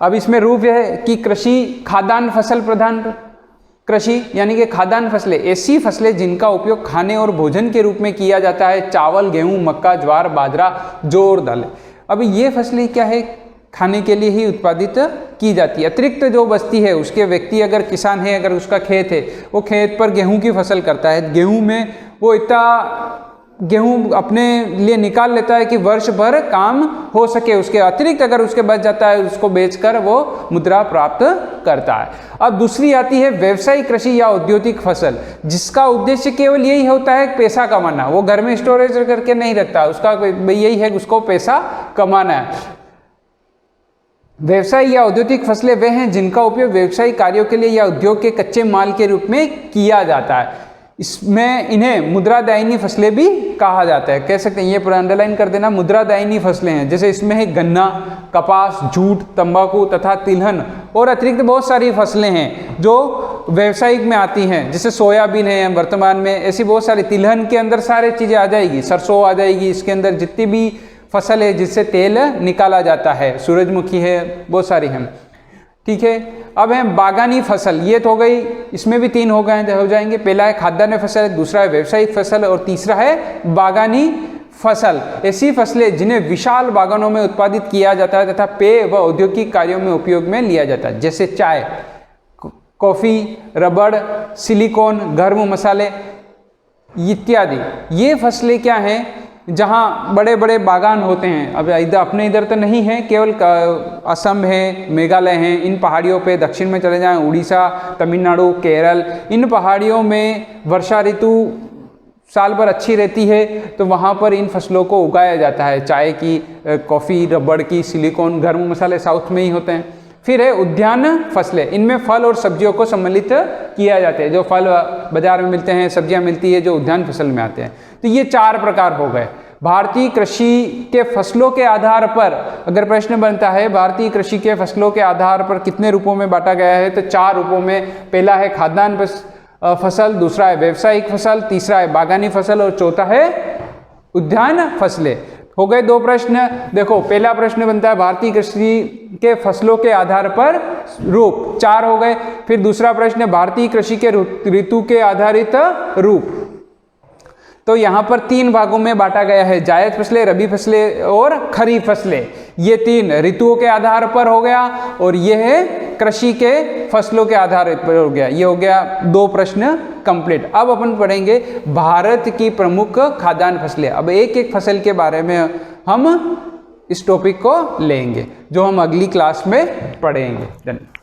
अब इसमें रूप है कि कृषि खाद्यान्न फसल प्रधान कृषि, यानी कि खाद्यान्न फसलें ऐसी फसलें जिनका उपयोग खाने और भोजन के रूप में किया जाता है। चावल, गेहूं, मक्का, ज्वार, बाजरा, जौ और दालें। अब ये फसलें क्या है, खाने के लिए ही उत्पादित की जाती है। अतिरिक्त जो बचती है उसके व्यक्ति अगर किसान है, अगर उसका खेत है, वो खेत पर गेहूं की फसल करता है। गेहूं में वो इतना गेहूं अपने लिए निकाल लेता है कि वर्ष भर काम हो सके। उसके अतिरिक्त अगर उसके बच जाता है उसको बेचकर वो मुद्रा प्राप्त करता है। अब दूसरी आती है व्यवसायिक कृषि या औद्योगिक फसल, जिसका उद्देश्य केवल यही होता है पैसा कमाना। वो घर में स्टोरेज करके नहीं रखता, उसका यही है उसको पैसा कमाना है। व्यवसाय या औद्योगिक फसलें वे हैं जिनका उपयोग व्यवसायिक कार्यों के लिए या उद्योग के कच्चे माल के रूप में किया जाता है। इसमें इन्हें मुद्रादायिनी फसलें भी कहा जाता है। कह सकते हैं, ये पूरा अंडरलाइन कर देना, मुद्रादायिनी फसलें हैं। जैसे इसमें है गन्ना, कपास, जूट, तंबाकू तथा तिलहन और अतिरिक्त बहुत सारी फसलें हैं जो व्यवसायिक में आती हैं। जैसे सोयाबीन है वर्तमान में, ऐसी बहुत सारी। तिलहन के अंदर सारी चीज़ें आ जाएगी, सरसों आ जाएगी, इसके अंदर जितनी भी फसल है जिससे तेल निकाला जाता है। सूरजमुखी है, बहुत सारी हैं। ठीक है, अब है बागानी फसल। ये तो हो गई, इसमें भी 3 हो जाएंगे। पहला है खाद्यान्न फसल, दूसरा है व्यवसायिक फसल और तीसरा है बागानी फसल। ऐसी फसलें जिन्हें विशाल बागानों में उत्पादित किया जाता है तथा पेय व औद्योगिक कार्यों में उपयोग में लिया जाता है। जैसे चाय, कॉफ़ी, रबड़, सिलिकॉन, गर्म मसाले इत्यादि। ये फसलें क्या हैं, जहाँ बड़े बड़े बागान होते हैं। अब अपने इधर तो नहीं है, केवल असम है, मेघालय है, इन पहाड़ियों पे दक्षिण में चले जाएं, उड़ीसा, तमिलनाडु, केरल, इन पहाड़ियों में वर्षा ऋतु साल भर अच्छी रहती है, तो वहाँ पर इन फसलों को उगाया जाता है। चाय की, कॉफ़ी, रबड़ की, सिलिकॉन, गर्म मसाले साउथ में ही होते हैं। फिर है उद्यान फसलें। इनमें फल और सब्जियों को सम्मिलित किया जाता है। जो फल बाजार में मिलते हैं, सब्जियां मिलती है, जो उद्यान फसल में आते हैं। तो ये 4 प्रकार हो गए। भारतीय कृषि के फसलों के आधार पर अगर प्रश्न बनता है, भारतीय कृषि के फसलों के आधार पर कितने रूपों में बांटा गया है, तो 4 रूपों में। पहला है खाद्यान्न फसल, दूसरा है व्यवसायिक फसल, तीसरा है बागानी फसल और चौथा है उद्यान फसलें। हो गए 2 प्रश्न। देखो, पहला प्रश्न बनता है भारतीय कृषि के फसलों के आधार पर रूप, 4 हो गए। फिर दूसरा प्रश्न भारतीय कृषि के ऋतु के आधारित रूप। तो यहाँ पर 3 भागों में बांटा गया है, जायद फसलें, रबी फसलें और खरीफ फसलें। ये 3 ऋतुओं के आधार पर हो गया और ये है कृषि के फसलों के आधार पर हो गया। ये हो गया 2 प्रश्न कंप्लीट। अब अपन पढ़ेंगे भारत की प्रमुख खाद्यान्न फसलें। अब एक एक फसल के बारे में हम इस टॉपिक को लेंगे, जो हम अगली क्लास में पढ़ेंगे। धन्यवाद।